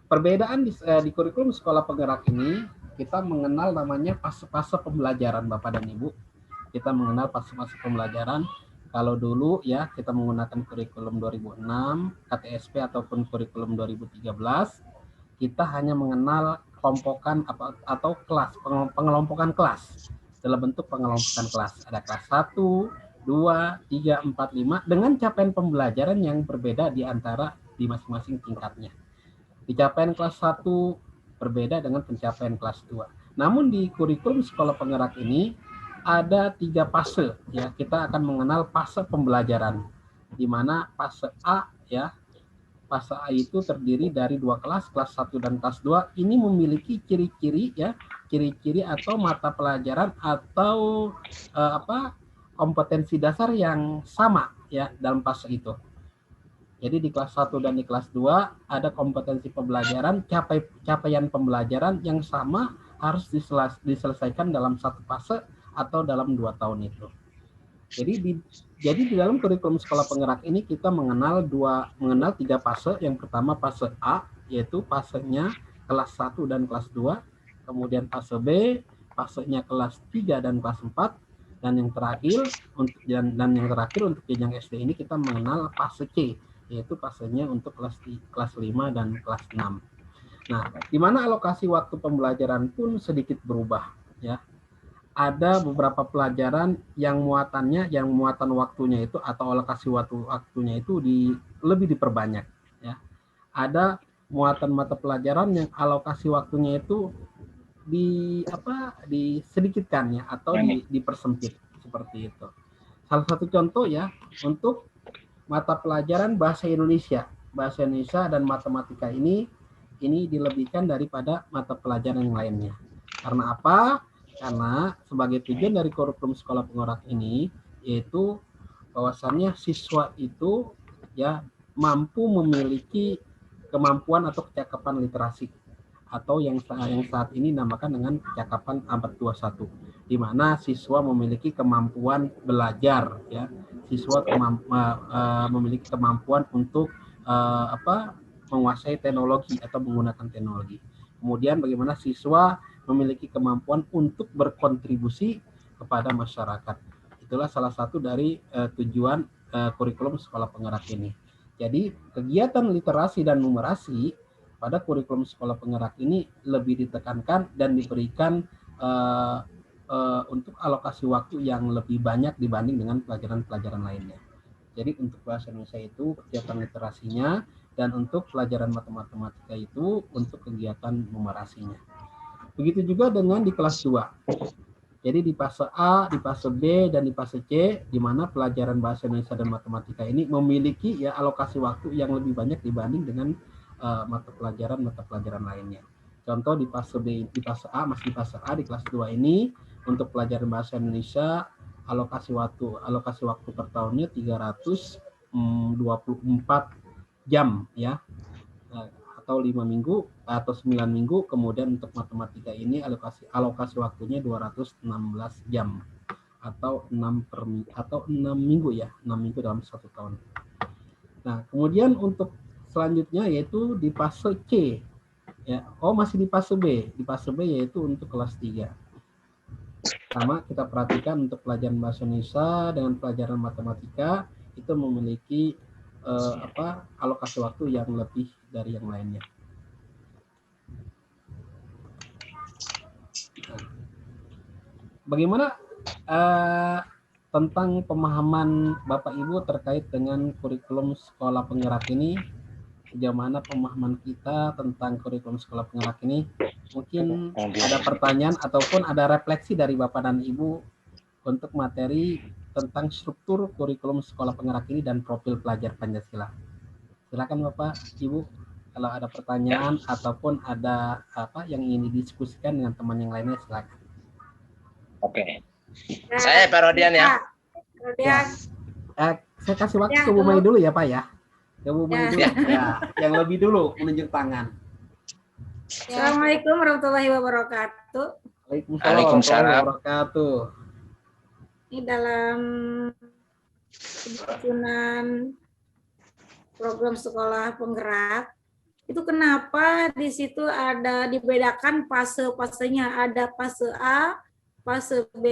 perbedaan di kurikulum sekolah penggerak ini, kita mengenal namanya fase-fase pembelajaran Bapak dan Ibu. Kita mengenal fase-fase pembelajaran. Kalau dulu ya kita menggunakan kurikulum 2006, KTSP ataupun kurikulum 2013, kita hanya mengenal kelompokan atau kelas, pengelompokan kelas. Dalam bentuk pengelompokan kelas. Ada kelas 1, 2, 3, 4, 5 dengan capaian pembelajaran yang berbeda di antara di masing-masing tingkatnya. Di capaian kelas 1 berbeda dengan pencapaian kelas 2. Namun di kurikulum sekolah penggerak ini ada 3 fase ya. Kita akan mengenal fase pembelajaran, di mana fase A ya. Fase A itu terdiri dari 2 kelas 1 dan kelas 2. Ini memiliki ciri-ciri ya, ciri-ciri atau mata pelajaran atau kompetensi dasar yang sama ya dalam fase itu. Jadi di kelas 1 dan di kelas 2 ada kompetensi pembelajaran, capaian pembelajaran yang sama harus diselesaikan dalam satu fase atau dalam 2 tahun itu. Jadi di dalam kurikulum sekolah penggerak ini kita mengenal 3 fase. Yang pertama fase A, yaitu fasenya kelas 1 dan kelas 2. Kemudian fase B, fasenya kelas 3 dan kelas 4. Dan yang terakhir untuk jenjang SD ini kita mengenal fase C, yaitu fasenya untuk kelas 5 dan kelas 6. Nah, di mana alokasi waktu pembelajaran pun sedikit berubah ya. Ada beberapa pelajaran yang muatan waktunya itu atau alokasi waktunya itu lebih diperbanyak ya. Ada muatan mata pelajaran yang alokasi waktunya itu disedikitkan ya, atau dipersempit seperti itu. Salah satu contoh ya, untuk mata pelajaran bahasa Indonesia dan matematika ini dilebihkan daripada mata pelajaran yang lainnya. Karena apa? Karena sebagai tujuan dari kurikulum sekolah penggerak ini yaitu bahwasannya siswa itu ya mampu memiliki kemampuan atau kecakapan literasi, atau yang saat ini dinamakan dengan kecakapan abad 21, di mana siswa memiliki kemampuan belajar ya, siswa memiliki kemampuan untuk menguasai teknologi atau menggunakan teknologi. Kemudian bagaimana siswa memiliki kemampuan untuk berkontribusi kepada masyarakat. Itulah salah satu dari tujuan kurikulum sekolah penggerak ini. Jadi kegiatan literasi dan numerasi pada kurikulum sekolah penggerak ini lebih ditekankan dan diberikan untuk alokasi waktu yang lebih banyak dibanding dengan pelajaran-pelajaran lainnya. Jadi untuk bahasa Indonesia itu kegiatan literasinya, dan untuk pelajaran matematika itu untuk kegiatan numerasinya. Begitu juga dengan di kelas 2. Jadi di fase A, di fase B, dan di fase C, di mana pelajaran bahasa Indonesia dan matematika ini memiliki ya alokasi waktu yang lebih banyak dibanding dengan mata pelajaran lainnya. Contoh di fase B, di fase A, masih di fase A di kelas 2 ini untuk pelajaran bahasa Indonesia alokasi waktu per tahunnya 324 jam ya, atau 5 minggu atau 9 minggu. Kemudian untuk matematika ini alokasi waktunya 216 jam atau 6 minggu ya, 6 minggu dalam 1 tahun. Nah, kemudian untuk selanjutnya yaitu di fase C ya. Masih di fase B. Di fase B yaitu untuk kelas 3. Sama kita perhatikan untuk pelajaran bahasa Indonesia dengan pelajaran matematika itu memiliki alokasi waktu yang lebih dari yang lainnya. Bagaimana tentang pemahaman Bapak Ibu terkait dengan kurikulum sekolah penggerak ini? Sejauh mana pemahaman kita tentang kurikulum sekolah penggerak ini? Mungkin ada pertanyaan ataupun ada refleksi dari Bapak dan Ibu untuk materi tentang struktur kurikulum sekolah penggerak ini dan profil pelajar Pancasila. Silakan Bapak, Ibu, kalau ada pertanyaan ataupun ada yang ingin didiskusikan dengan teman yang lainnya, silakan. Oke. Saya Pak Rodian ya. Rodian. Saya kasih waktu ke Bu Mai dulu ya Pak ya. Ya Bu Mai dulu ya, yang lebih dulu menunjuk tangan. Assalamualaikum warahmatullahi wabarakatuh. Waalaikumsalam warahmatullahi wabarakatuh. Ini dalam penyusunan program sekolah penggerak itu kenapa di situ ada dibedakan fase-fasenya, ada fase A, fase B,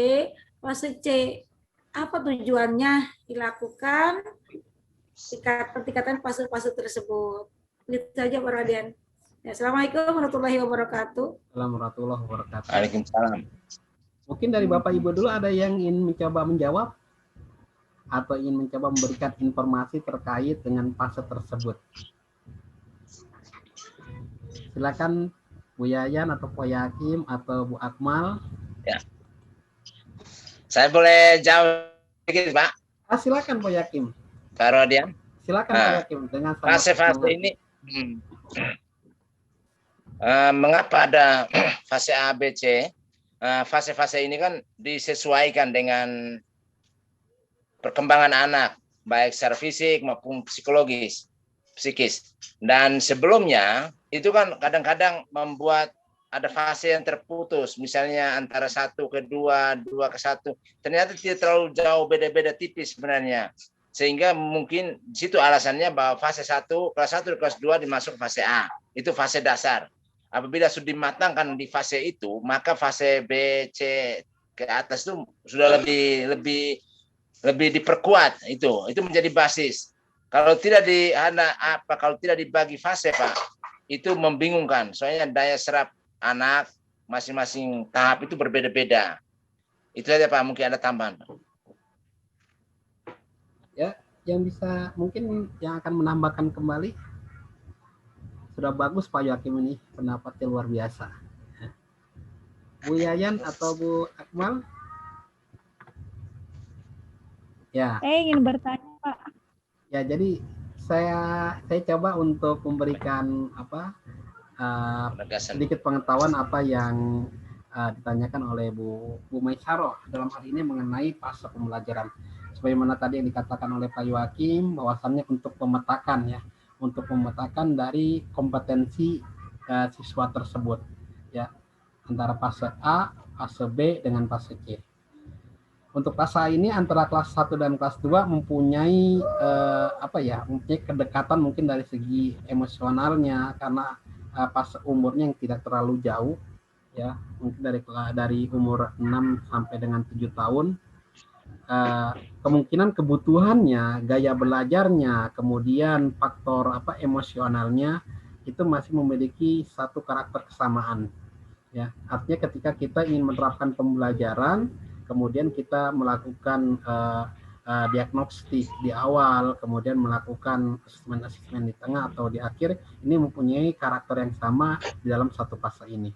fase C. Apa tujuannya dilakukan tingkatan fase-fase tersebut? Itu saja Pak Radian. Ya, Assalamualaikum warahmatullahi wabarakatuh. Assalamualaikum warahmatullahi wabarakatuh. Waalaikumsalam. Mungkin dari Bapak Ibu dulu ada yang ingin mencoba menjawab atau ingin mencoba memberikan informasi terkait dengan fase tersebut. Silakan Bu Yayan atau Pak Yakim atau Bu Akmal. Ya. Saya boleh jawab sedikit, Pak? Silakan Pak Yakim. Pak Rodian. Silakan Pak Yakim dengan fase-fase ini. Mengapa ada fase A, B, C? Fase-fase ini kan disesuaikan dengan perkembangan anak, baik secara fisik maupun psikis. Dan sebelumnya itu kan kadang-kadang membuat ada fase yang terputus, misalnya antara 1 ke 2, 2 ke 1. Ternyata tidak terlalu jauh, beda-beda tipis sebenarnya. Sehingga mungkin di situ alasannya bahwa fase 1, kelas 1 dan kelas 2 dimasuk fase A. Itu fase dasar. Apabila sudah dimatangkan di fase itu, maka fase B, C ke atas itu sudah lebih diperkuat. Itu menjadi basis. Kalau tidak kalau tidak dibagi fase, Pak, itu membingungkan. Soalnya daya serap anak masing-masing tahap itu berbeda-beda. Itu saja Pak, mungkin ada tambahan, Pak. Ya, yang bisa mungkin yang akan menambahkan kembali Sudah bagus Pak Yohakim ini, pendapatnya luar biasa. Bu Yayan atau Bu Akmal? Ya. Saya ingin bertanya, Pak. Ya, jadi saya coba untuk memberikan sedikit pengetahuan apa yang ditanyakan oleh Bu Maisaroh dalam hal ini mengenai fase pembelajaran. Sebagaimana tadi yang dikatakan oleh Pak Yohakim, bahwasannya untuk memetakan dari kompetensi siswa tersebut, ya, antara fase A, fase B dengan fase C. Untuk fase A ini antara kelas 1 dan kelas 2 mempunyai mempunyai kedekatan mungkin dari segi emosionalnya karena fase umurnya yang tidak terlalu jauh, ya, mungkin dari umur 6 sampai dengan 7 tahun. Kemungkinan kebutuhannya, gaya belajarnya, kemudian faktor emosionalnya itu masih memiliki satu karakter kesamaan, ya. Artinya ketika kita ingin menerapkan pembelajaran, kemudian kita melakukan diagnostik di awal, kemudian melakukan asesmen di tengah atau di akhir, ini mempunyai karakter yang sama di dalam satu fase ini.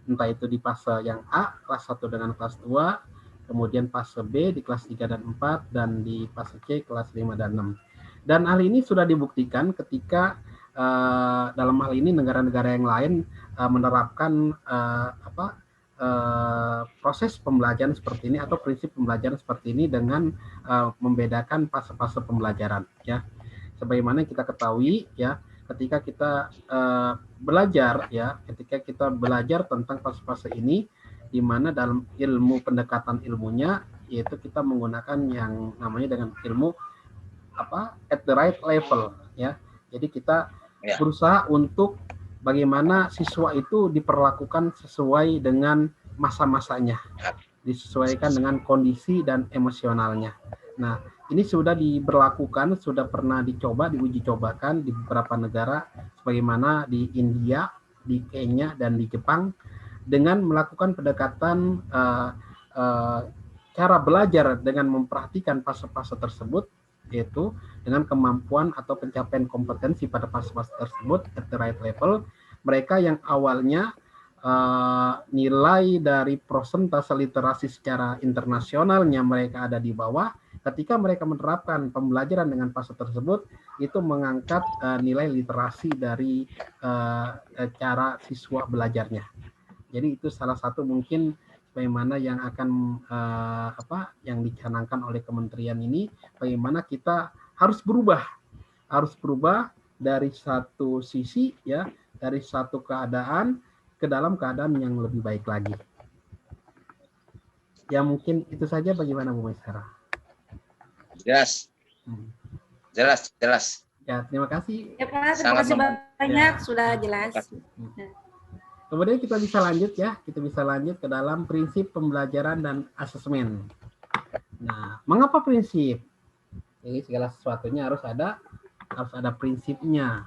Entah itu di fase yang A, kelas 1 dengan kelas 2, kemudian fase B di kelas 3 dan 4, dan di fase C kelas 5 dan 6. Dan hal ini sudah dibuktikan ketika dalam hal ini negara-negara yang lain menerapkan proses pembelajaran seperti ini atau prinsip pembelajaran seperti ini dengan membedakan fase-fase pembelajaran, ya. Sebagaimana kita ketahui, ya, ketika kita belajar, ya, ketika kita belajar tentang fase-fase ini, di mana dalam ilmu pendekatan ilmunya yaitu kita menggunakan yang namanya dengan ilmu at the right level, ya. Jadi kita berusaha untuk bagaimana siswa itu diperlakukan sesuai dengan masa-masanya, disesuaikan dengan kondisi dan emosionalnya. Nah, ini sudah diberlakukan, sudah pernah diuji cobakan di beberapa negara, sebagaimana di India, di Kenya, dan di Jepang, dengan melakukan pendekatan cara belajar dengan memperhatikan fase-fase tersebut, yaitu dengan kemampuan atau pencapaian kompetensi pada fase-fase tersebut at the right level. Mereka yang awalnya nilai dari persentase literasi secara internasionalnya mereka ada di bawah, ketika mereka menerapkan pembelajaran dengan fase tersebut, itu mengangkat nilai literasi dari cara siswa belajarnya. Jadi itu salah satu mungkin bagaimana yang akan yang dicanangkan oleh kementerian ini, bagaimana kita harus berubah dari satu sisi, ya, dari satu keadaan ke dalam keadaan yang lebih baik lagi. Ya, mungkin itu saja. Bagaimana Bu Maisara? Jelas. Ya, terima kasih. Ya, Pak, terima kasih banyak, ya, sudah jelas. Kemudian kita bisa lanjut ke dalam prinsip pembelajaran dan asesmen. Nah, mengapa prinsip? Jadi segala sesuatunya harus ada prinsipnya,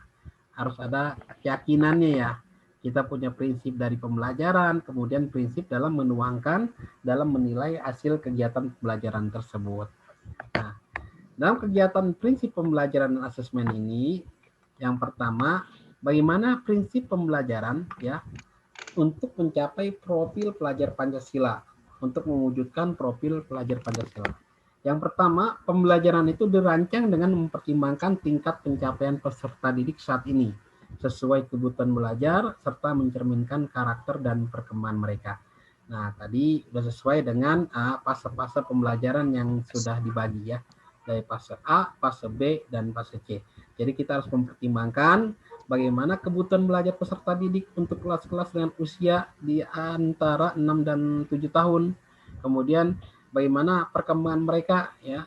harus ada keyakinannya, ya. Kita punya prinsip dari pembelajaran, kemudian prinsip dalam menuangkan, dalam menilai hasil kegiatan pembelajaran tersebut. Nah, dalam kegiatan prinsip pembelajaran dan asesmen ini, yang pertama, bagaimana prinsip pembelajaran, ya, untuk mencapai profil pelajar Pancasila, untuk mewujudkan profil pelajar Pancasila. Yang pertama, pembelajaran itu dirancang dengan mempertimbangkan tingkat pencapaian peserta didik saat ini, sesuai kebutuhan belajar, serta mencerminkan karakter dan perkembangan mereka. Nah, tadi sudah sesuai dengan fase-fase pembelajaran yang sudah dibagi, ya, dari fase A, fase B, dan fase C. Jadi kita harus mempertimbangkan bagaimana kebutuhan belajar peserta didik untuk kelas-kelas dengan usia di antara 6 dan 7 tahun. Kemudian bagaimana perkembangan mereka, ya,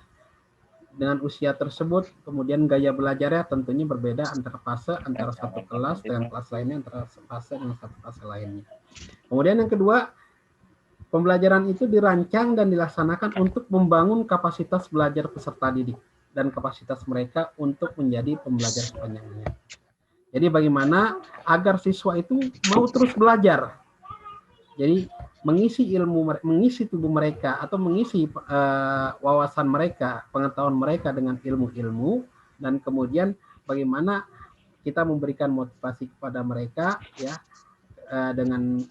dengan usia tersebut. Kemudian gaya belajarnya tentunya berbeda antara satu kelas dengan kelas lainnya, antara fase dengan satu fase lainnya. Kemudian yang kedua, pembelajaran itu dirancang dan dilaksanakan untuk membangun kapasitas belajar peserta didik dan kapasitas mereka untuk menjadi pembelajar sepanjangnya. Jadi bagaimana agar siswa itu mau terus belajar. Jadi mengisi ilmu, mengisi tubuh mereka atau mengisi wawasan mereka, pengetahuan mereka dengan ilmu-ilmu, dan kemudian bagaimana kita memberikan motivasi kepada mereka ya dengan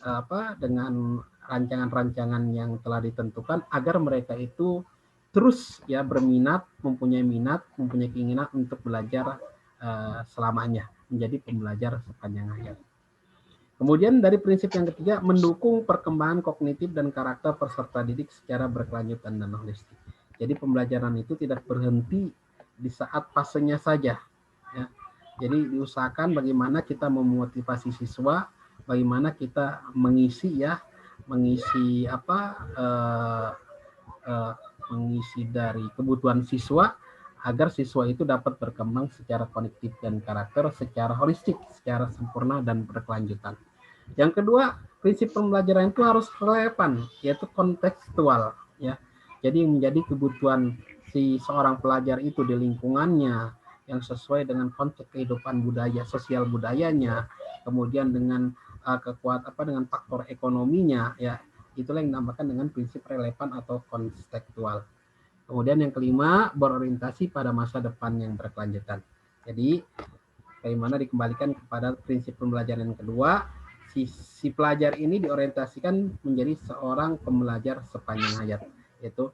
dengan rancangan-rancangan yang telah ditentukan agar mereka itu terus ya berminat, mempunyai keinginan untuk belajar selamanya, menjadi pembelajar sepanjang hayat. Kemudian dari prinsip yang ketiga, mendukung perkembangan kognitif dan karakter peserta didik secara berkelanjutan dan holistik. Jadi pembelajaran itu tidak berhenti di saat fasenya saja. Ya. Jadi diusahakan bagaimana kita memotivasi siswa, bagaimana kita mengisi dari kebutuhan siswa agar siswa itu dapat berkembang secara kognitif dan karakter secara holistik, secara sempurna dan berkelanjutan. Yang kedua, prinsip pembelajaran itu harus relevan, yaitu kontekstual ya. Jadi menjadi kebutuhan si seorang pelajar itu di lingkungannya yang sesuai dengan konteks kehidupan budaya, sosial budayanya, kemudian dengan dengan faktor ekonominya ya. Itulah yang dinamakan dengan prinsip relevan atau kontekstual. Kemudian yang kelima, berorientasi pada masa depan yang berkelanjutan. Jadi, bagaimana dikembalikan kepada prinsip pembelajaran yang kedua, si pelajar ini diorientasikan menjadi seorang pembelajar sepanjang hayat. Yaitu,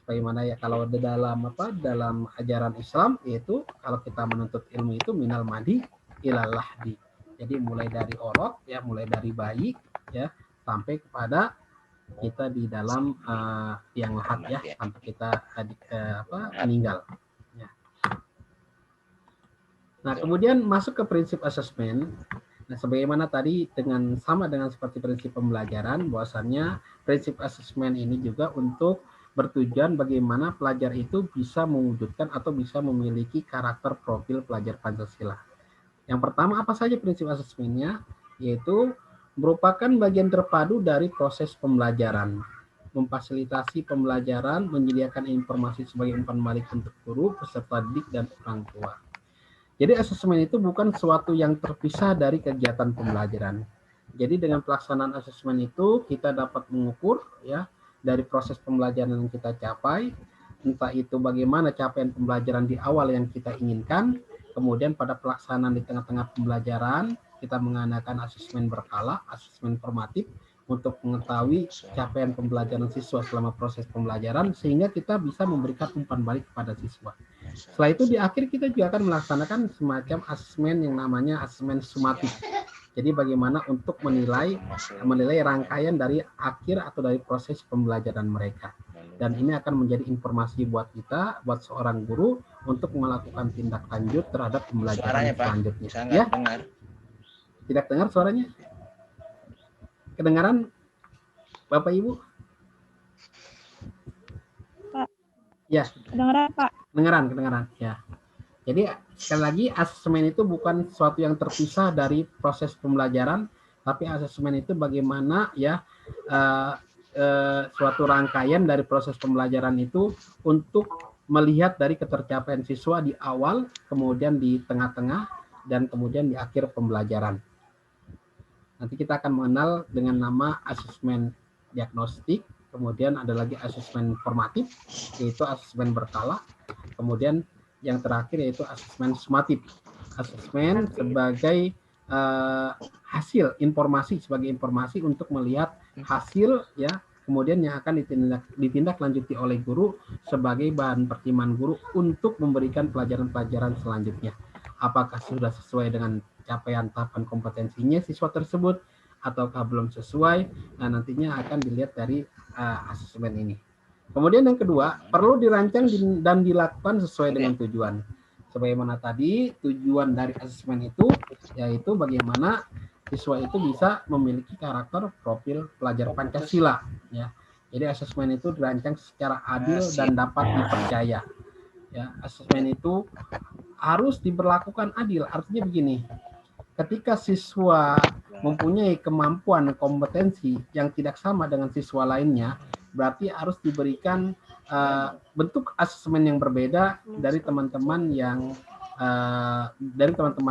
bagaimana ya kalau dalam ajaran Islam, yaitu kalau kita menuntut ilmu itu minal madi ilal lahdi. Jadi mulai dari orok, ya mulai dari bayi, ya sampai kepada kita di dalam yang lahat ya sampai kita meninggal ya. Nah kemudian masuk ke prinsip asesmen. Nah sebagaimana tadi sama dengan seperti prinsip pembelajaran, bahwasannya prinsip asesmen ini juga untuk bertujuan bagaimana pelajar itu bisa mewujudkan atau bisa memiliki karakter profil pelajar Pancasila. Yang pertama apa saja prinsip asesmennya, yaitu merupakan bagian terpadu dari proses pembelajaran, memfasilitasi pembelajaran, menyediakan informasi sebagai umpan balik untuk guru, peserta didik, dan orang tua. Jadi asesmen itu bukan sesuatu yang terpisah dari kegiatan pembelajaran. Jadi dengan pelaksanaan asesmen itu kita dapat mengukur ya dari proses pembelajaran yang kita capai, entah itu bagaimana capaian pembelajaran di awal yang kita inginkan, kemudian pada pelaksanaan di tengah-tengah pembelajaran kita mengadakan asesmen berkala, asesmen formatif untuk mengetahui capaian pembelajaran siswa selama proses pembelajaran sehingga kita bisa memberikan umpan balik kepada siswa. Setelah itu di akhir kita juga akan melaksanakan semacam asesmen yang namanya asesmen sumatif. Jadi bagaimana untuk menilai rangkaian dari akhir atau dari proses pembelajaran mereka. Dan ini akan menjadi informasi buat kita, buat seorang guru untuk melakukan tindak lanjut terhadap pembelajaran selanjutnya. Ya? Tidak dengar suaranya? Kedengaran Bapak Ibu? Pak. Ya. Kedengaran Pak. Kedengaran. Ya. Jadi sekali lagi asesmen itu bukan sesuatu yang terpisah dari proses pembelajaran, tapi asesmen itu bagaimana ya suatu rangkaian dari proses pembelajaran itu untuk melihat dari ketercapaian siswa di awal, kemudian di tengah-tengah, dan kemudian di akhir pembelajaran. Nanti kita akan mengenal dengan nama asesmen diagnostik, kemudian ada lagi asesmen formatif, yaitu asesmen berkala, kemudian yang terakhir yaitu asesmen sumatif. Asesmen sebagai hasil informasi, sebagai informasi untuk melihat hasil ya, kemudian yang akan ditindaklanjuti oleh guru sebagai bahan pertimbangan guru untuk memberikan pelajaran-pelajaran selanjutnya. Apakah sudah sesuai dengan capaian tahapan kompetensinya siswa tersebut ataukah belum sesuai. Nah, nantinya akan dilihat dari asesmen ini. Kemudian yang kedua, perlu dirancang dan dilakukan sesuai dengan tujuan. Sebagaimana tadi, tujuan dari asesmen itu yaitu bagaimana siswa itu bisa memiliki karakter profil pelajar Pancasila. Ya. Jadi asesmen itu dirancang secara adil dan dapat dipercaya. Ya, asesmen itu harus diberlakukan adil. Artinya begini, ketika siswa mempunyai kemampuan kompetensi yang tidak sama dengan siswa lainnya, berarti harus diberikan bentuk asesmen yang berbeda dari teman-teman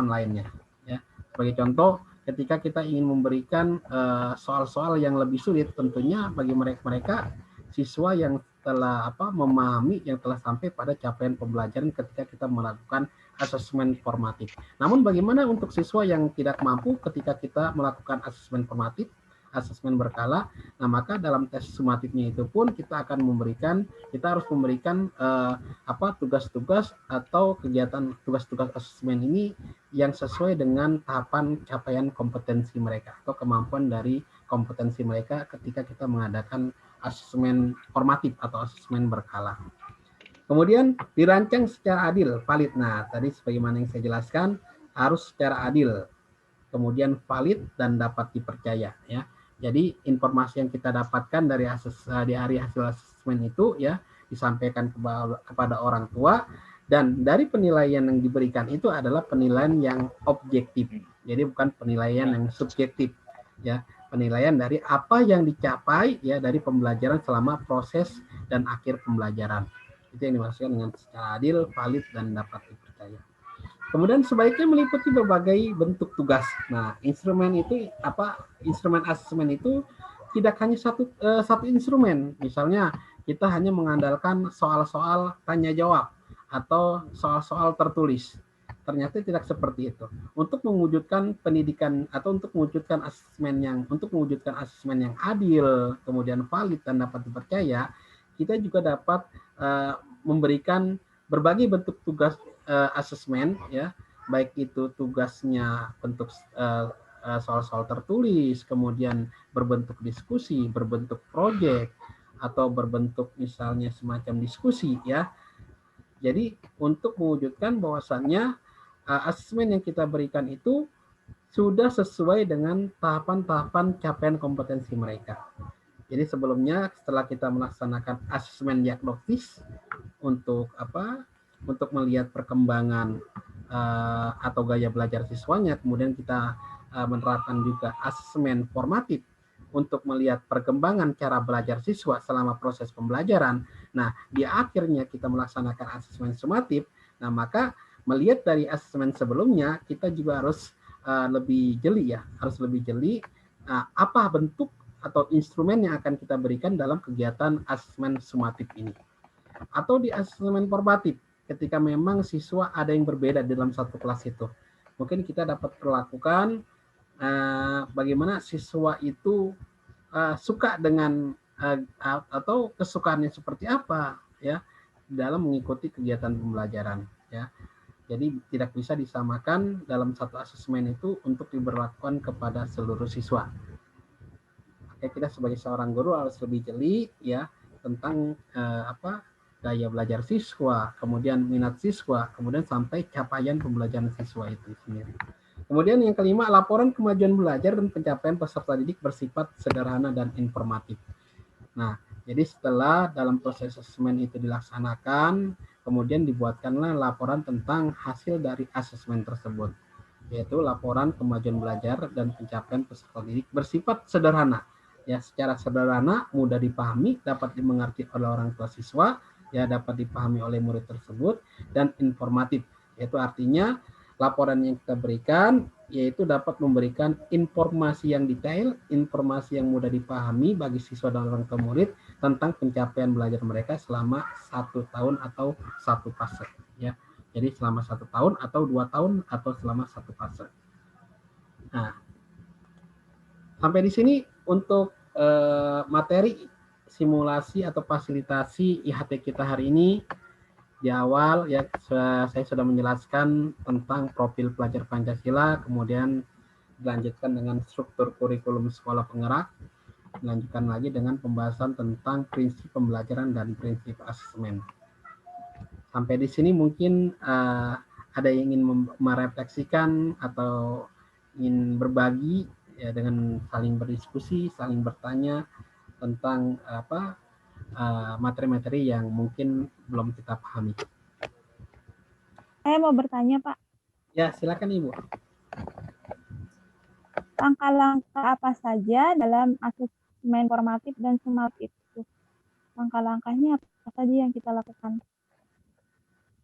lainnya. Ya. Sebagai contoh, ketika kita ingin memberikan soal-soal yang lebih sulit, tentunya bagi mereka siswa yang telah memahami, yang telah sampai pada capaian pembelajaran ketika kita melakukan asesmen formatif. Namun bagaimana untuk siswa yang tidak mampu ketika kita melakukan asesmen formatif, asesmen berkala? Nah, maka dalam tes sumatifnya itu pun kita harus memberikan tugas-tugas atau kegiatan tugas-tugas asesmen ini yang sesuai dengan tahapan capaian kompetensi mereka atau kemampuan dari kompetensi mereka ketika kita mengadakan asesmen formatif atau asesmen berkala. Kemudian dirancang secara adil, valid. Nah, tadi sebagaimana yang saya jelaskan, harus secara adil, kemudian valid dan dapat dipercaya, ya. Jadi informasi yang kita dapatkan dari hari hasil asesmen itu, ya, disampaikan kepada orang tua, dan dari penilaian yang diberikan itu adalah penilaian yang objektif. Jadi bukan penilaian yang subjektif, ya. Penilaian dari apa yang dicapai, ya, dari pembelajaran selama proses dan akhir pembelajaran. Itu yang dimaksudkan dengan secara adil, valid, dan dapat dipercaya. Kemudian sebaiknya meliputi berbagai bentuk tugas. Nah, instrumen itu instrumen asesmen itu tidak hanya satu instrumen. Misalnya kita hanya mengandalkan soal-soal tanya jawab atau soal-soal tertulis. Ternyata tidak seperti itu. Untuk mewujudkan pendidikan atau untuk mewujudkan asesmen yang adil, kemudian valid dan dapat dipercaya, kita juga dapat memberikan berbagai bentuk tugas asesmen, ya, baik itu tugasnya bentuk soal-soal tertulis, kemudian berbentuk diskusi, berbentuk proyek, atau berbentuk misalnya semacam diskusi, ya. Jadi untuk mewujudkan bahwasannya asesmen yang kita berikan itu sudah sesuai dengan tahapan-tahapan capaian kompetensi mereka. Jadi sebelumnya setelah kita melaksanakan asesmen diagnostis untuk melihat perkembangan atau gaya belajar siswanya, kemudian kita menerapkan juga asesmen formatif untuk melihat perkembangan cara belajar siswa selama proses pembelajaran. Nah, di akhirnya kita melaksanakan asesmen sumatif. Nah, maka melihat dari asesmen sebelumnya, kita juga harus lebih jeli, ya, apa bentuk atau instrumen yang akan kita berikan dalam kegiatan asesmen sumatif ini. Atau di asesmen formatif, ketika memang siswa ada yang berbeda dalam satu kelas itu. Mungkin kita dapat perlakukan bagaimana siswa itu suka dengan atau kesukaannya seperti apa, ya, dalam mengikuti kegiatan pembelajaran, ya. Jadi tidak bisa disamakan dalam satu asesmen itu untuk diberlakukan kepada seluruh siswa. Kita sebagai seorang guru harus lebih jeli, ya, tentang gaya belajar siswa, kemudian minat siswa, kemudian sampai capaian pembelajaran siswa itu sendiri. Kemudian yang kelima, laporan kemajuan belajar dan pencapaian peserta didik bersifat sederhana dan informatif. Nah, jadi setelah dalam proses asesmen itu dilaksanakan, kemudian dibuatkanlah laporan tentang hasil dari asesmen tersebut, yaitu laporan kemajuan belajar dan pencapaian peserta didik bersifat sederhana. Ya, secara sederhana, mudah dipahami, dapat dimengerti oleh orang tua siswa, ya, dapat dipahami oleh murid tersebut, dan informatif, yaitu artinya laporan yang kita berikan yaitu dapat memberikan informasi yang detail, informasi yang mudah dipahami bagi siswa dan orang tua murid tentang pencapaian belajar mereka selama 1 tahun atau 1 fase, ya. Jadi selama 1 tahun atau 2 tahun atau selama 1 fase. Nah, sampai di sini untuk materi simulasi atau fasilitasi IHT kita hari ini. Di awal, ya, saya sudah menjelaskan tentang profil pelajar Pancasila, kemudian dilanjutkan dengan struktur kurikulum sekolah penggerak, dilanjutkan lagi dengan pembahasan tentang prinsip pembelajaran dan prinsip asesmen. Sampai di sini mungkin ada yang ingin merefleksikan atau ingin berbagi, ya, dengan saling berdiskusi, saling bertanya tentang materi-materi yang mungkin belum kita pahami. Saya mau bertanya, Pak. Ya, silakan Ibu. Langkah-langkah apa saja dalam asesmen formatif dan sumatif itu? Langkah-langkahnya apa saja yang kita lakukan?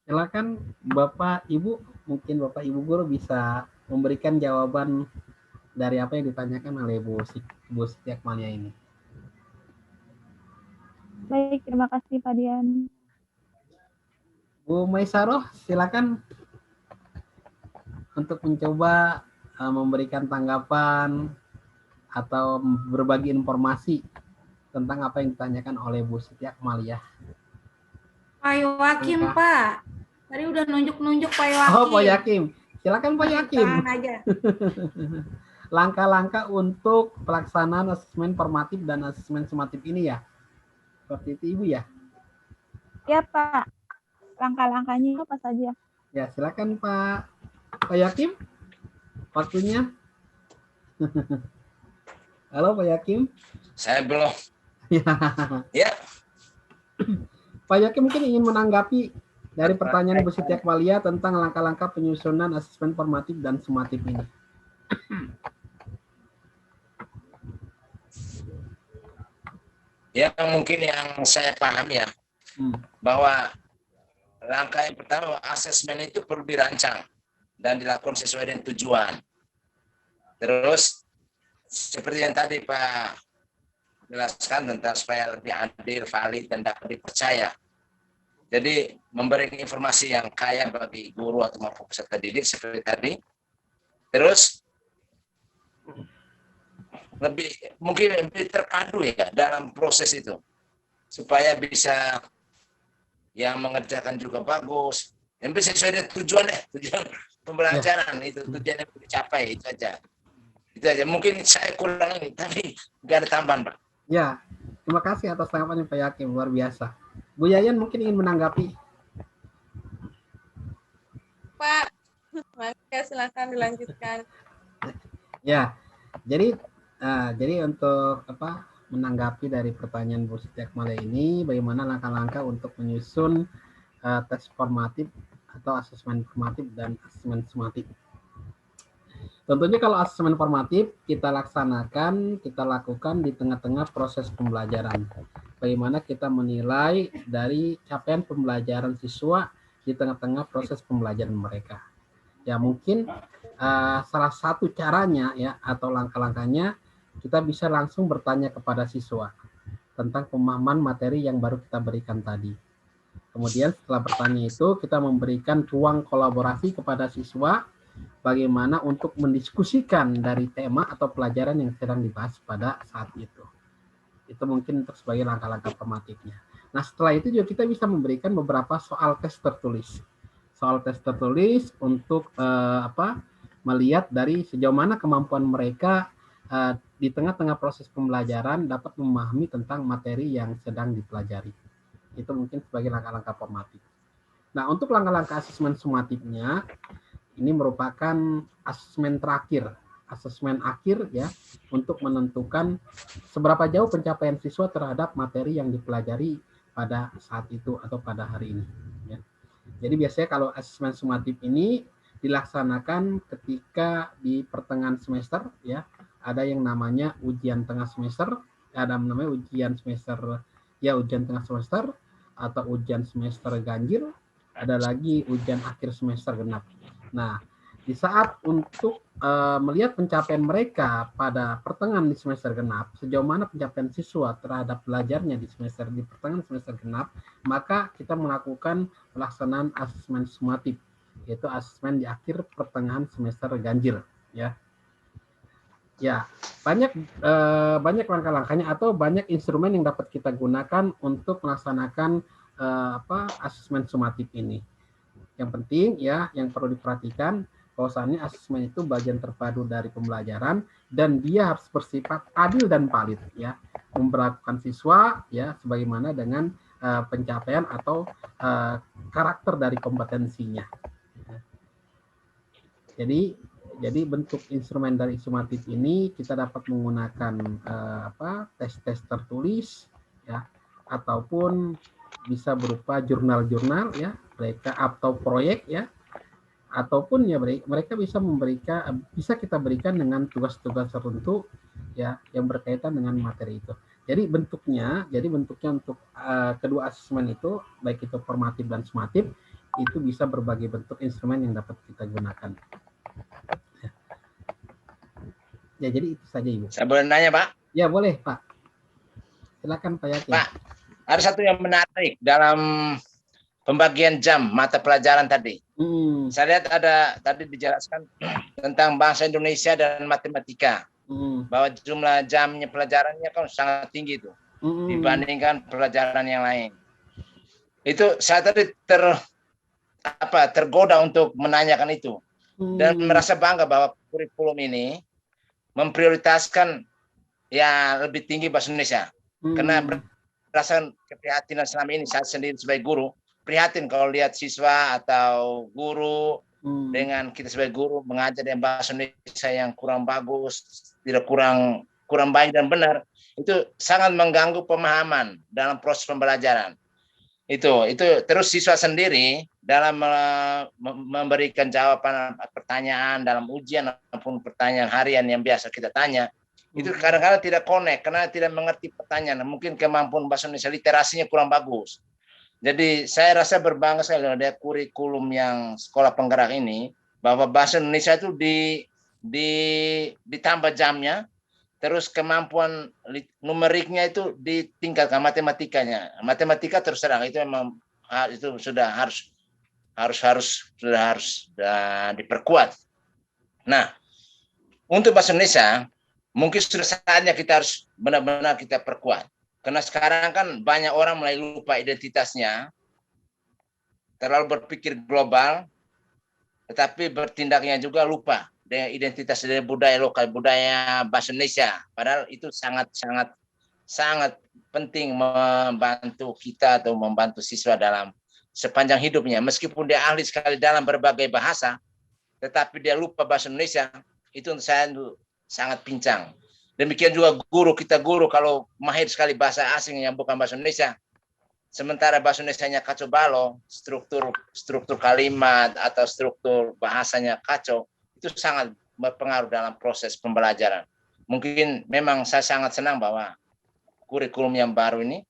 Silakan Bapak Ibu, mungkin Bapak Ibu guru bisa memberikan jawaban dari apa yang ditanyakan oleh Bu Siti Akmalia ini. Baik, terima kasih Pak Dian. Bu Maisaroh, silakan. untuk mencoba memberikan tanggapan atau berbagi informasi tentang apa yang ditanyakan oleh Bu Siti Akmaliyah. Pak Yoakim, Pak. Tadi udah nunjuk-nunjuk Pak Yoakim. Oh, Pak Yakim. Silakan Pak Yakim. Tahan aja. Langkah-langkah untuk pelaksanaan asesmen formatif dan asesmen sumatif ini ya. Seperti itu Ibu ya. Ya Pak, langkah-langkahnya apa saja? Ya silakan Pak Yakim. Waktunya. Halo Pak Yakim. Saya belum. Ya. Ya. Pak Yakim mungkin ingin menanggapi dari pertanyaan Bu Siti Akmaliyah tentang langkah-langkah penyusunan asesmen formatif dan sumatif ini. Ya mungkin yang saya paham ya, bahwa langkah yang pertama asesmen itu perlu dirancang dan dilakukan sesuai dengan tujuan. Terus seperti yang tadi Pak jelaskan tentang supaya lebih adil, valid, dan dapat dipercaya. Jadi memberikan informasi yang kaya bagi guru atau maupun peserta didik seperti tadi. Terus mungkin lebih terpadu ya dalam proses itu supaya bisa yang mengerjakan juga bagus. Yang bisa sesuai dengan tujuan pembelajaran itu tujuan yang dicapai itu aja. Itu aja. Mungkin saya kurang ini, tapi nggak ada tambahan Pak. Ya, terima kasih atas tanggapannya Pak Yakim, luar biasa. Bu Yayan mungkin ingin menanggapi. Pak, silakan dilanjutkan. Ya, jadi untuk menanggapi dari pertanyaan Bu Siti Akmaliyah ini, bagaimana langkah-langkah untuk menyusun tes formatif atau asesmen formatif dan asesmen sumatif. Tentunya kalau asesmen formatif kita lakukan di tengah-tengah proses pembelajaran. Bagaimana kita menilai dari capaian pembelajaran siswa di tengah-tengah proses pembelajaran mereka. Ya mungkin salah satu caranya ya atau langkah-langkahnya kita bisa langsung bertanya kepada siswa tentang pemahaman materi yang baru kita berikan tadi. Kemudian setelah bertanya itu kita memberikan ruang kolaborasi kepada siswa bagaimana untuk mendiskusikan dari tema atau pelajaran yang sedang dibahas pada saat itu. Itu mungkin untuk sebagai langkah-langkah formatifnya. Nah setelah itu juga kita bisa memberikan beberapa soal tes tertulis. Soal tes tertulis untuk melihat dari sejauh mana kemampuan mereka di tengah-tengah proses pembelajaran dapat memahami tentang materi yang sedang dipelajari. Itu mungkin sebagai langkah-langkah formatif. Nah untuk langkah-langkah asesmen sumatifnya, ini merupakan asesmen terakhir, asesmen akhir ya, untuk menentukan seberapa jauh pencapaian siswa terhadap materi yang dipelajari pada saat itu atau pada hari ini. Ya. Jadi biasanya kalau asesmen sumatif ini dilaksanakan ketika di pertengahan semester, ya, ada yang namanya ujian tengah semester, ada namanya ujian semester, ya ujian tengah semester atau ujian semester ganjil, ada lagi ujian akhir semester genap. Nah, di saat untuk melihat pencapaian mereka pada pertengahan di semester genap, sejauh mana pencapaian siswa terhadap belajarnya di pertengahan semester genap, maka kita melakukan pelaksanaan asesmen sumatif, yaitu asesmen di akhir pertengahan semester ganjil, ya. Ya, banyak langkah-langkahnya atau banyak instrumen yang dapat kita gunakan untuk melaksanakan asesmen sumatif ini. Yang penting ya, yang perlu diperhatikan bahwasannya asesmen itu bagian terpadu dari pembelajaran dan dia harus bersifat adil dan valid ya, memperlakukan siswa ya sebagaimana dengan pencapaian atau karakter dari kompetensinya. Jadi bentuk instrumen dari sumatif ini kita dapat menggunakan tes-tes tertulis ya, ataupun bisa berupa jurnal-jurnal ya, mereka atau proyek ya, ataupun ya mereka bisa kita berikan dengan tugas-tugas tertentu ya yang berkaitan dengan materi itu. Jadi bentuknya untuk kedua asesmen itu, baik itu formatif dan sumatif, itu bisa berbagai bentuk instrumen yang dapat kita gunakan. Ya jadi itu saja Ibu. Saya boleh nanya Pak? Ya boleh Pak. Silakan Pak Yakin. Pak, ada satu yang menarik dalam pembagian jam mata pelajaran tadi. Saya lihat ada tadi dijelaskan tentang bahasa Indonesia dan matematika. Bahwa jumlah jamnya pelajarannya kan sangat tinggi itu dibandingkan pelajaran yang lain. Itu saya tadi tergoda untuk menanyakan itu dan merasa bangga bahwa kurikulum ini memprioritaskan ya lebih tinggi bahasa Indonesia. Karena berdasarkan keprihatinan selama ini saya sendiri sebagai guru prihatin kalau lihat siswa atau guru dengan kita sebagai guru mengajar yang bahasa Indonesia yang kurang bagus, tidak kurang baik dan benar, itu sangat mengganggu pemahaman dalam proses pembelajaran. Itu terus siswa sendiri dalam memberikan jawaban pertanyaan dalam ujian maupun pertanyaan harian yang biasa kita tanya, itu kadang-kadang tidak connect karena tidak mengerti pertanyaan. Mungkin kemampuan bahasa Indonesia literasinya kurang bagus. Jadi saya rasa berbangga sekali ada kurikulum yang sekolah penggerak ini, bahwa bahasa Indonesia itu ditambah jamnya, terus kemampuan numeriknya itu ditingkatkan, matematika terus terang itu memang itu sudah harus diperkuat. Nah, untuk bahasa Indonesia mungkin sudah saatnya kita harus benar-benar kita perkuat, karena sekarang kan banyak orang mulai lupa identitasnya, terlalu berpikir global, tetapi bertindaknya juga lupa dengan identitas dari budaya lokal, budaya bahasa Indonesia. Padahal itu sangat penting membantu kita atau membantu siswa dalam sepanjang hidupnya. Meskipun dia ahli sekali dalam berbagai bahasa, tetapi dia lupa bahasa Indonesia, itu untuk saya sangat pincang. Demikian juga kita guru kalau mahir sekali bahasa asing yang bukan bahasa Indonesia, sementara bahasa Indonesianya kacau balau, struktur kalimat atau struktur bahasanya kacau, itu sangat berpengaruh dalam proses pembelajaran. Mungkin memang saya sangat senang bahwa kurikulum yang baru ini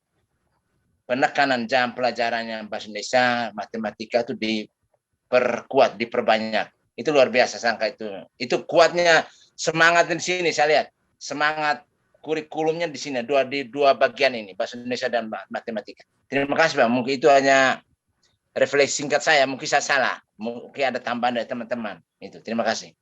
penekanan jam pelajarannya bahasa Indonesia, matematika itu diperkuat, diperbanyak. Itu luar biasa sangka itu. Itu kuatnya semangat di sini saya lihat. Semangat kurikulumnya di sini di dua bagian ini, bahasa Indonesia dan matematika. Terima kasih Pak. Mungkin itu hanya refleksi singkat saya. Mungkin saya salah. Mungkin ada tambahan dari teman-teman. Itu. Terima kasih.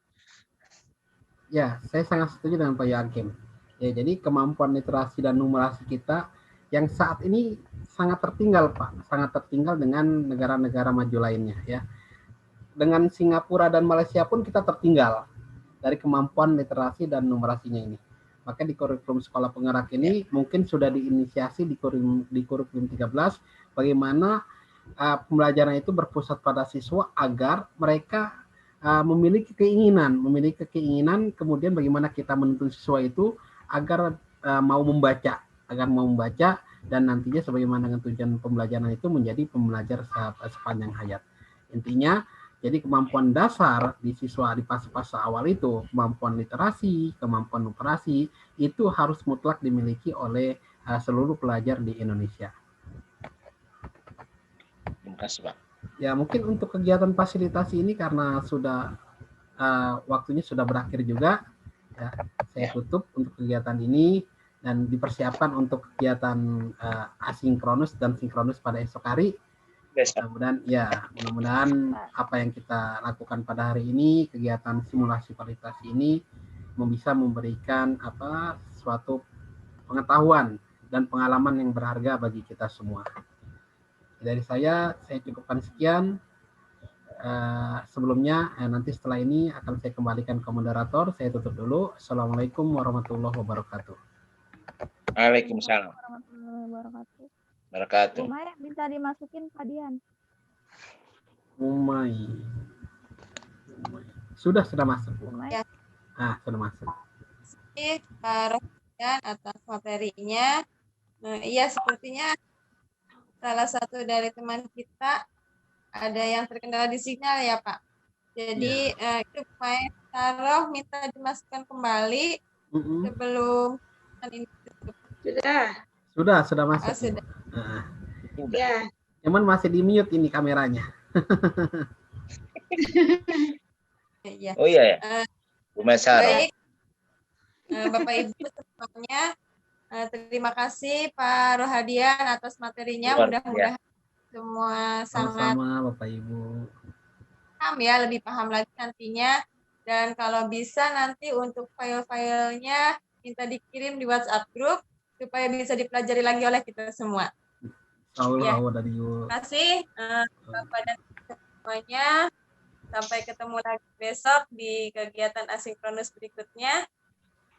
Ya, saya sangat setuju dengan Pak Yakim. Ya, jadi kemampuan literasi dan numerasi kita yang saat ini sangat tertinggal, Pak. Sangat tertinggal dengan negara-negara maju lainnya, ya. Dengan Singapura dan Malaysia pun kita tertinggal dari kemampuan literasi dan numerasinya ini. Maka di kurikulum sekolah penggerak ini mungkin sudah diinisiasi di kurikulum 13 bagaimana pembelajaran itu berpusat pada siswa agar mereka memiliki keinginan, kemudian bagaimana kita menuntun siswa itu agar mau membaca dan nantinya sebagaimana dengan tujuan pembelajaran itu menjadi pembelajar sepanjang hayat. Intinya jadi kemampuan dasar di siswa di fase-fase awal itu, kemampuan literasi, kemampuan numerasi, itu harus mutlak dimiliki oleh seluruh pelajar di Indonesia. Terima kasih Pak. Ya mungkin untuk kegiatan fasilitasi ini karena sudah waktunya sudah berakhir juga, ya, saya tutup untuk kegiatan ini dan dipersiapkan untuk kegiatan asinkronus dan sinkronus pada esok hari. Mudah-mudahan apa yang kita lakukan pada hari ini, kegiatan simulasi kualifikasi ini bisa memberikan suatu pengetahuan dan pengalaman yang berharga bagi kita semua. Dari saya cukupkan sekian. Sebelumnya nanti setelah ini akan saya kembalikan ke moderator. Saya tutup dulu. Assalamualaikum warahmatullahi wabarakatuh. Waalaikumsalam warahmatullahi wabarakatuh. Barakatuh. Minta dimasukin Pak Dian. Umay. Sudah masuk. Ya. Sudah masuk. Pak Rohdian atas materinya. Iya, sepertinya salah satu dari teman kita ada yang terkendala di sinyal ya Pak. Jadi itu Pak Taroh minta dimasukkan kembali sebelum ini ditutup. Sudah masuk. Sudah. Ya. Cuman masih di mute ini kameranya. Iya. Oh iya ya. Bu Mesaro. Baik. Bapak Ibu semuanya, terima kasih Pak Rohadian atas materinya. Mudah-mudahan semua sangat sama Bapak Ibu. paham ya, lebih paham lagi nantinya. Dan kalau bisa nanti untuk file-filenya minta dikirim di WhatsApp group supaya bisa dipelajari lagi oleh kita semua. Ya. Terima kasih Bapak dan semuanya. Sampai ketemu lagi besok di kegiatan asinkronus berikutnya.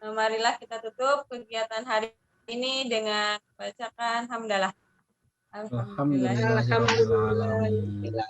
Marilah kita tutup kegiatan hari ini dengan bacakan hamdalah. Alhamdulillah. Alhamdulillah.